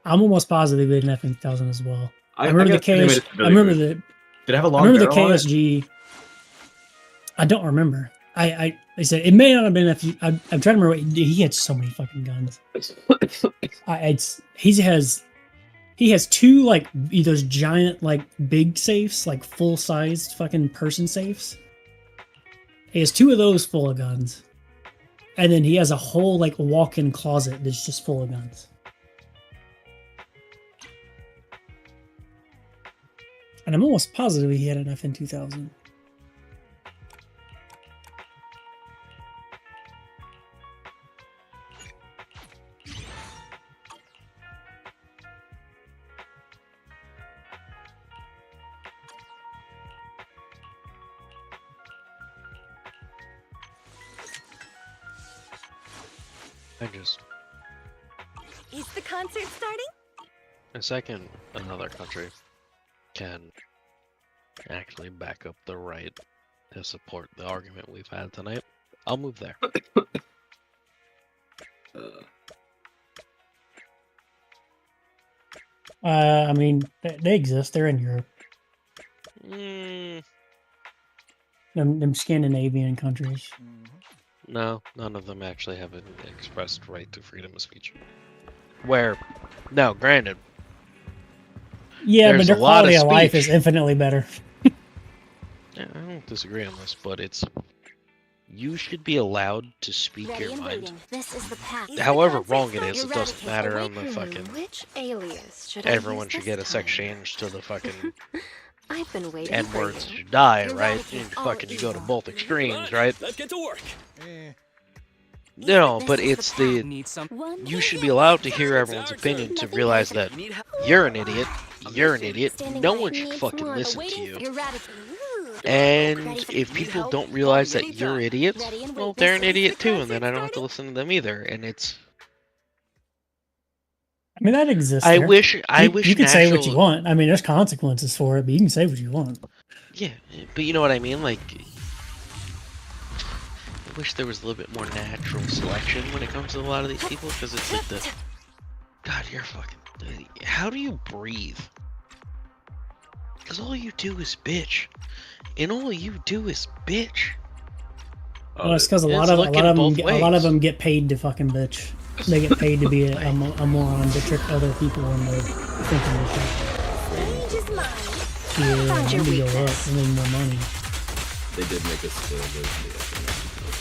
[SPEAKER 4] I'm almost positive he had an FN 2000 as well. I remember the
[SPEAKER 3] guess they made
[SPEAKER 4] KS.
[SPEAKER 3] it
[SPEAKER 4] I
[SPEAKER 3] really
[SPEAKER 4] remember
[SPEAKER 3] good.
[SPEAKER 4] the.
[SPEAKER 3] Did it have a
[SPEAKER 4] I
[SPEAKER 3] long
[SPEAKER 4] remember the
[SPEAKER 3] barrel on it?
[SPEAKER 4] KSG. I don't remember. I said it may not have been. I'm trying to remember. He had so many fucking guns. He has two like those giant like big safes, like full sized fucking person safes. He has two of those full of guns, and then he has a whole like walk-in closet that's just full of guns. And I'm almost positive he had an FN 2000.
[SPEAKER 1] I just
[SPEAKER 5] Is the concert starting?
[SPEAKER 1] a second another country can actually back up the right to support the argument we've had tonight, I'll move there.
[SPEAKER 4] I mean, they exist. They're in Europe.
[SPEAKER 1] Mm,
[SPEAKER 4] Them Scandinavian countries.
[SPEAKER 1] no, none of them actually have an expressed right to freedom of speech. Where, no, granted,
[SPEAKER 4] Yeah, but
[SPEAKER 1] there's
[SPEAKER 4] their
[SPEAKER 1] a lot
[SPEAKER 4] quality
[SPEAKER 1] of
[SPEAKER 4] of life is
[SPEAKER 1] speech.
[SPEAKER 4] infinitely better.
[SPEAKER 1] Yeah, I don't disagree on this, but it's you should be allowed to speak
[SPEAKER 5] Ready
[SPEAKER 1] your
[SPEAKER 5] and
[SPEAKER 1] mind.
[SPEAKER 5] waiting. This is the path. Is the
[SPEAKER 1] However
[SPEAKER 5] concert
[SPEAKER 1] wrong it
[SPEAKER 5] starting?
[SPEAKER 1] is, it doesn't matter on the fucking.
[SPEAKER 7] Which alias should I
[SPEAKER 1] Everyone
[SPEAKER 7] use
[SPEAKER 1] should
[SPEAKER 7] this
[SPEAKER 1] get a sex
[SPEAKER 7] time?
[SPEAKER 1] change to the fucking
[SPEAKER 7] I've been waiting
[SPEAKER 1] N
[SPEAKER 7] for
[SPEAKER 1] words
[SPEAKER 7] you.
[SPEAKER 1] should die, right?
[SPEAKER 5] Eradicate
[SPEAKER 1] You
[SPEAKER 5] all
[SPEAKER 1] fucking you go to
[SPEAKER 5] evil.
[SPEAKER 1] both extremes, right?
[SPEAKER 6] Let's get to work.
[SPEAKER 2] Eh,
[SPEAKER 1] No,
[SPEAKER 5] This
[SPEAKER 1] but
[SPEAKER 5] is the
[SPEAKER 1] it's
[SPEAKER 5] path.
[SPEAKER 1] the
[SPEAKER 6] Need some.
[SPEAKER 5] One
[SPEAKER 1] you should be
[SPEAKER 5] million
[SPEAKER 1] allowed to
[SPEAKER 5] times.
[SPEAKER 1] hear everyone's opinion to realize that
[SPEAKER 6] You need help.
[SPEAKER 1] you're an idiot. You're an idiot.
[SPEAKER 5] Standing
[SPEAKER 1] No
[SPEAKER 5] by.
[SPEAKER 1] one should
[SPEAKER 5] Needs
[SPEAKER 1] fucking
[SPEAKER 5] more.
[SPEAKER 1] listen to
[SPEAKER 5] Awaiting
[SPEAKER 1] you.
[SPEAKER 5] Eradicate.
[SPEAKER 1] And
[SPEAKER 5] Ready for-
[SPEAKER 1] if
[SPEAKER 6] Need
[SPEAKER 1] people
[SPEAKER 6] help?
[SPEAKER 1] don't realize
[SPEAKER 6] Call me
[SPEAKER 1] that you're
[SPEAKER 6] anytime.
[SPEAKER 1] idiots,
[SPEAKER 5] Ready and
[SPEAKER 1] well,
[SPEAKER 5] wait.
[SPEAKER 1] they're an
[SPEAKER 5] This is
[SPEAKER 1] idiot
[SPEAKER 5] the
[SPEAKER 1] too, and then
[SPEAKER 5] concert
[SPEAKER 1] I don't have to
[SPEAKER 5] starting?
[SPEAKER 1] listen to them either. And it's
[SPEAKER 4] I mean, that exists.
[SPEAKER 1] I
[SPEAKER 4] there.
[SPEAKER 1] wish
[SPEAKER 4] You can say what you
[SPEAKER 1] natural-
[SPEAKER 4] want. I mean, there's consequences for it, but you can say what you want.
[SPEAKER 1] Yeah, but you know what I mean? Like, I wish there was a little bit more natural selection when it comes to a lot of these people, because it's like the God, you're fucking. How do you breathe? Because all you do is bitch, and all you do is bitch.
[SPEAKER 4] Well, it's because a
[SPEAKER 1] It's
[SPEAKER 4] lot of
[SPEAKER 1] looking
[SPEAKER 4] them
[SPEAKER 1] both
[SPEAKER 4] get, a lot of
[SPEAKER 1] ways.
[SPEAKER 4] them get paid to fucking bitch. They get paid to be a moron to trick other people into thinking this shit.
[SPEAKER 5] Change is mine.
[SPEAKER 4] Yeah,
[SPEAKER 7] Found your
[SPEAKER 4] I'm gonna go up
[SPEAKER 7] weakness.
[SPEAKER 4] and make more money.
[SPEAKER 3] They did make us feel good.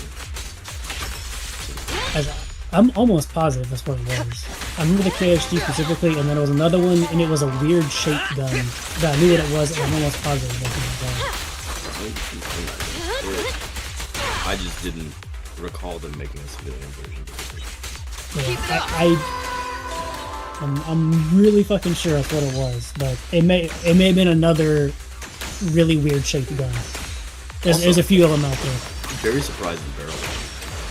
[SPEAKER 4] I'm almost positive that's what it was. I remember the KSG specifically, and then there was another one, and it was a weird shaped gun. That I knew what it was, and I'm almost positive that's what it was.
[SPEAKER 3] I just didn't recall them making a civilian version.
[SPEAKER 4] Yeah, I'm really fucking sure that's what it was, but it may have been another really weird shaped gun. There's a few of them out there.
[SPEAKER 3] I'm very surprised the barrel length.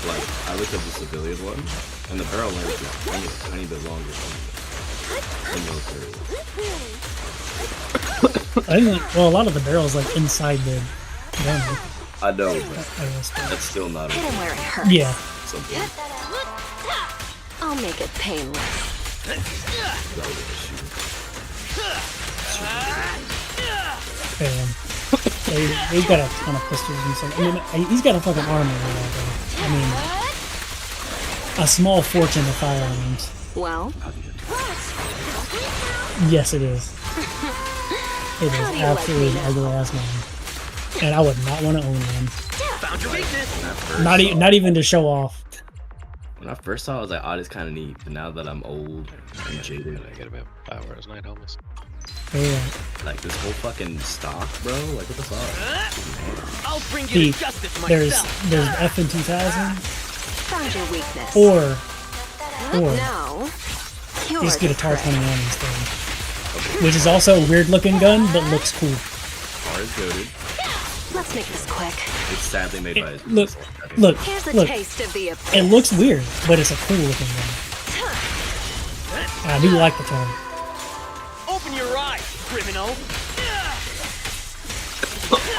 [SPEAKER 3] Like, I looked at the civilian one, and the barrel length is only a tiny bit longer than the military one.
[SPEAKER 4] I think, well, a lot of the barrels like inside the gun.
[SPEAKER 3] I know, but
[SPEAKER 4] I guess.
[SPEAKER 3] that's still not
[SPEAKER 7] Hit him where it hurts.
[SPEAKER 4] Yeah.
[SPEAKER 3] something.
[SPEAKER 7] I'll make it painless.
[SPEAKER 4] Damn. He's got a ton of pistols and stuff. I mean, he's got a fucking army. I mean, a small fortune of firearms.
[SPEAKER 7] Well,
[SPEAKER 4] Yes, it is. It is absolutely an ugly ass man. And I would not want to own one.
[SPEAKER 6] Found your weakness.
[SPEAKER 4] Not even to show off.
[SPEAKER 3] When I first saw it, I was like, oh, this kind of neat. But now that I'm old and jaded,
[SPEAKER 1] I get about 5 hours night homeless.
[SPEAKER 4] Yeah.
[SPEAKER 3] like this whole fucking stock, bro. Like, what the fuck?
[SPEAKER 6] I'll bring
[SPEAKER 4] See,
[SPEAKER 6] you to justice
[SPEAKER 4] there's
[SPEAKER 6] myself.
[SPEAKER 4] FN 2000
[SPEAKER 7] found your weakness.
[SPEAKER 4] or
[SPEAKER 7] Now, you're
[SPEAKER 4] just get a
[SPEAKER 7] the
[SPEAKER 4] TAR
[SPEAKER 7] prey.
[SPEAKER 4] 21 instead. Which is also a weird looking gun, but looks cool.
[SPEAKER 3] Car is goated.
[SPEAKER 7] Let's make this quick.
[SPEAKER 3] It's sadly made by his
[SPEAKER 4] Look,
[SPEAKER 7] Here's a
[SPEAKER 4] look.
[SPEAKER 7] taste of the abyss.
[SPEAKER 4] It looks weird, but it's a cool looking gun. I do like the TAR.
[SPEAKER 6] Open your eyes, criminal.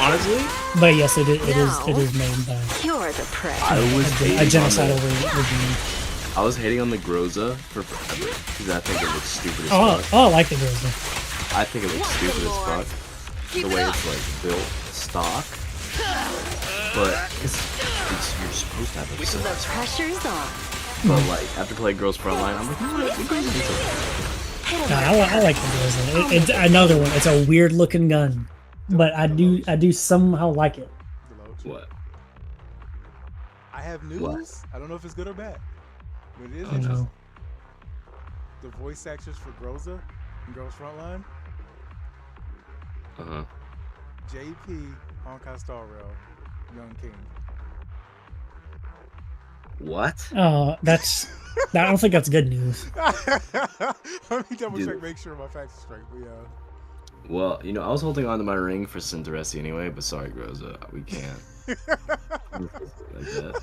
[SPEAKER 3] Honestly,
[SPEAKER 4] But yes, it is made by
[SPEAKER 7] You're the prey.
[SPEAKER 3] I was
[SPEAKER 4] a
[SPEAKER 3] hating on
[SPEAKER 4] genocidal
[SPEAKER 3] the,
[SPEAKER 4] regime.
[SPEAKER 3] I was hating on the Groza for forever because I think it looks stupid as
[SPEAKER 4] Oh,
[SPEAKER 3] fuck.
[SPEAKER 4] I like the Grizzly.
[SPEAKER 3] I think it looks stupid as fuck. The way it's like built stock, but it's you're supposed to have it.
[SPEAKER 7] The pressure's on.
[SPEAKER 3] But like after playing Girls Frontline, I'm like, you know what? The Groza is okay.
[SPEAKER 7] Hit him
[SPEAKER 4] No,
[SPEAKER 7] where
[SPEAKER 4] I like the Grizzly. It's another one. It's a weird looking gun, but I do somehow like it.
[SPEAKER 3] What?
[SPEAKER 2] I have news.
[SPEAKER 3] What?
[SPEAKER 2] I don't know if it's good or bad, but it is
[SPEAKER 3] Oh, no.
[SPEAKER 2] interesting. The voice actors for Groza and Girls Frontline
[SPEAKER 3] Uh-huh.
[SPEAKER 2] JP, Honkai Star Rail, Young King.
[SPEAKER 3] What?
[SPEAKER 4] Oh, that's. I don't think that's good news.
[SPEAKER 2] Let me double check,
[SPEAKER 3] Dude.
[SPEAKER 2] make sure my facts are straight. But yeah.
[SPEAKER 3] Well, I was holding on to my ring for Cinderesti anyway, but sorry, Groza, we can't. Like that.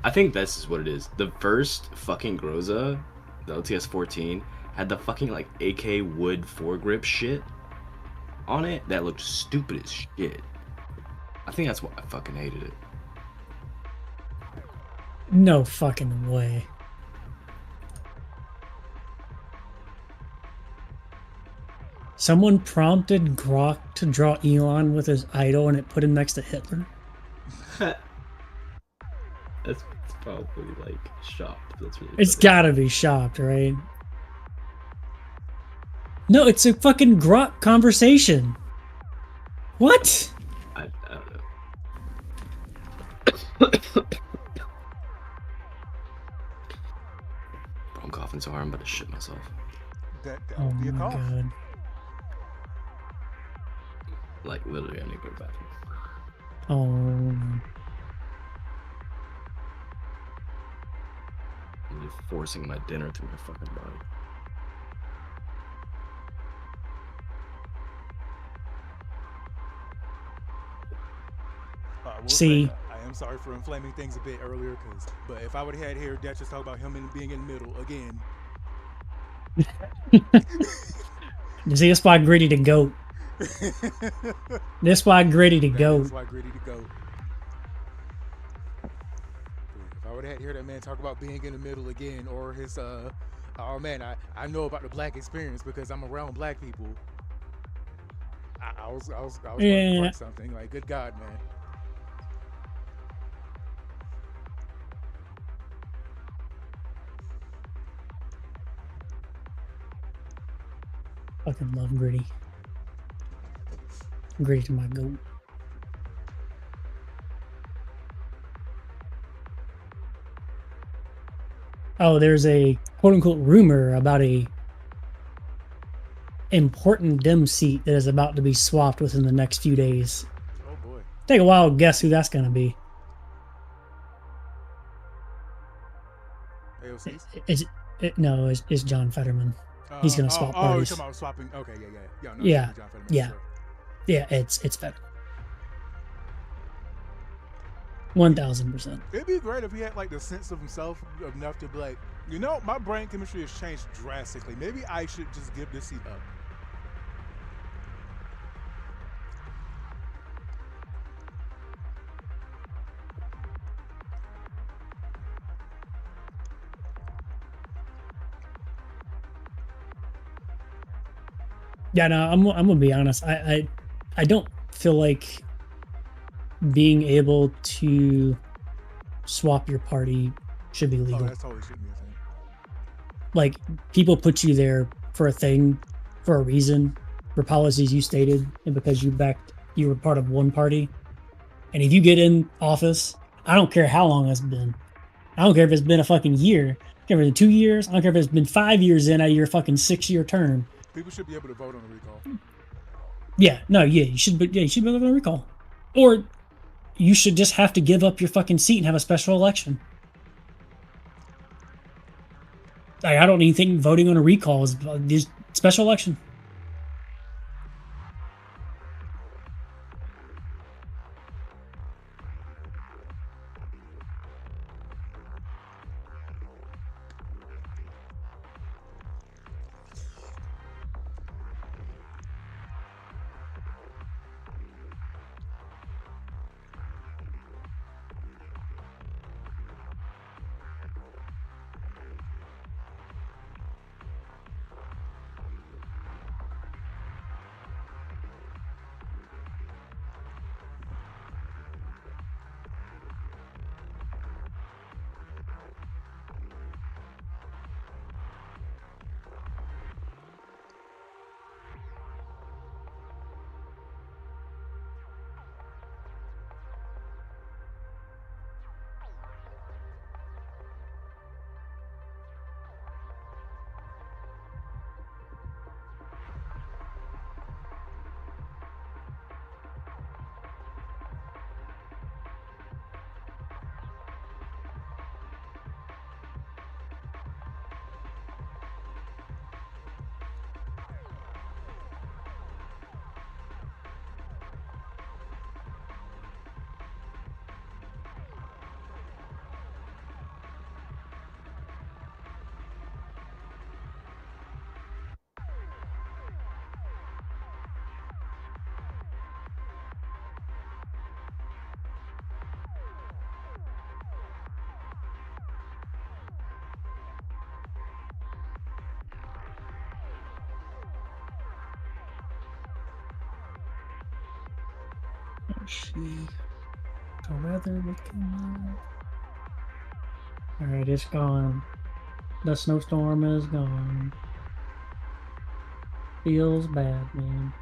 [SPEAKER 3] I think this is what it is. The first fucking Groza, the OTS 14, had the fucking like AK wood foregrip shit on it that looked stupid as shit. I think that's why I fucking hated it.
[SPEAKER 4] No fucking way. Someone prompted Grok to draw Elon with his idol and it put him next to Hitler.
[SPEAKER 3] That's probably like shocked. That's really
[SPEAKER 4] It's
[SPEAKER 3] funny.
[SPEAKER 4] gotta be shopped, right? No, it's a fucking Grok conversation. What?
[SPEAKER 3] I don't know. Bro, I'm coughing so hard I'm about to shit myself.
[SPEAKER 2] That
[SPEAKER 4] Oh
[SPEAKER 2] would be a
[SPEAKER 4] my
[SPEAKER 2] cough.
[SPEAKER 4] god.
[SPEAKER 3] Like literally I need to go to the bathroom.
[SPEAKER 4] Oh.
[SPEAKER 3] I'm just forcing my dinner through my fucking body.
[SPEAKER 2] I will
[SPEAKER 4] See.
[SPEAKER 2] say, I am sorry for inflaming things a bit earlier, but if I would have had here, Dad just talk about him being in the middle again.
[SPEAKER 4] You see, that's why Gritty to goat. That's why Gritty to
[SPEAKER 2] That
[SPEAKER 4] goat.
[SPEAKER 2] is why Gritty to go. If I would have had here that man talk about being in the middle again, or his oh man, I know about the black experience because I'm around black people. I was going to break something. Like, good God, man.
[SPEAKER 4] Fucking love Gritty. Gritty to my goat. Oh, there's a quote unquote rumor about a important dim seat that is about to be swapped within the next few days.
[SPEAKER 2] Oh boy.
[SPEAKER 4] Take a wild guess who that's gonna be.
[SPEAKER 2] AOC's?
[SPEAKER 4] No, it's John Fetterman. He's gonna swap
[SPEAKER 2] Oh, you're
[SPEAKER 4] parties.
[SPEAKER 2] talking about swapping. Okay, yeah. No,
[SPEAKER 4] Yeah,
[SPEAKER 2] John Fetterman,
[SPEAKER 4] yeah.
[SPEAKER 2] sure.
[SPEAKER 4] Yeah, it's Fetterman. 1000%.
[SPEAKER 2] It'd be great if he had like the sense of himself enough to be like, you know, my brain chemistry has changed drastically. Maybe I should just give this seat up.
[SPEAKER 4] Yeah, no, I'm gonna be honest. I don't feel like being able to swap your party should be
[SPEAKER 2] Oh,
[SPEAKER 4] legal.
[SPEAKER 2] that totally shouldn't be a thing.
[SPEAKER 4] Like, people put you there for a thing, for a reason, for policies you stated, and because you were part of one party. And if you get in office, I don't care how long it's been. I don't care if it's been a fucking year. I don't care if it's been 2 years. I don't care if it's been 5 years in out of your fucking 6-year term.
[SPEAKER 2] People should be able to vote on a recall.
[SPEAKER 4] Yeah, no, yeah, you should be able to recall. Or you should just have to give up your fucking seat and have a special election. I don't even think voting on a recall is just special election. She. The weather looking. Alright, it's gone. The snowstorm is gone. Feels bad, man.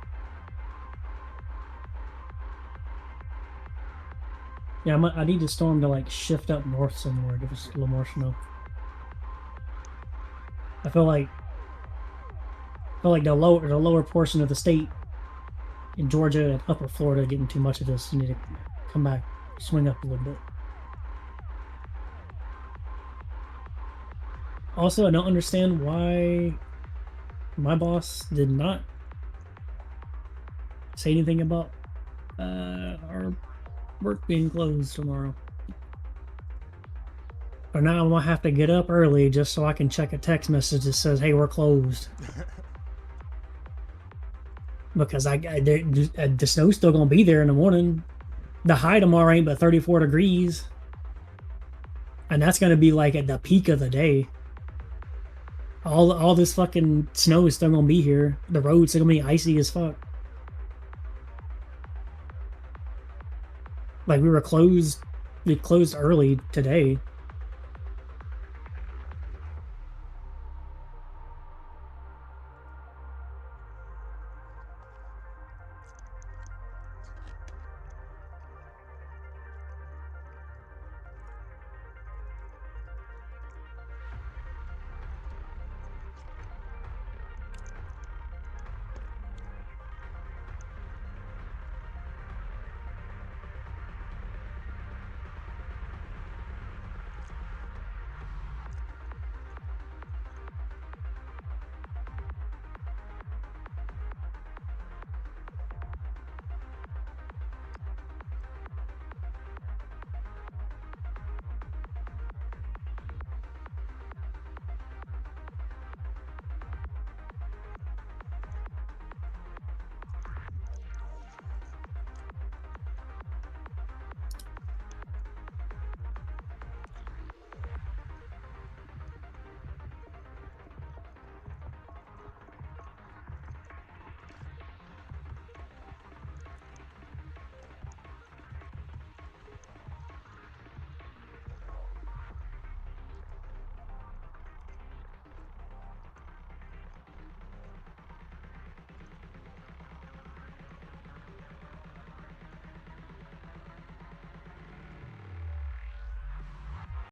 [SPEAKER 4] Yeah, I need the storm to like shift up north somewhere, give us a little more snow. I feel like the lower portion of the state in Georgia and upper Florida are getting too much of this. You need to come back, swing up a little bit. Also, I don't understand why my boss did not say anything about our work being closed tomorrow. But now I'm gonna have to get up early just so I can check a text message that says, "Hey, we're closed." Because the snow's still gonna be there in the morning. The high tomorrow ain't but 34 degrees, and that's gonna be like at the peak of the day. All this fucking snow is still gonna be here. The roads are gonna be icy as fuck. Like we closed early today.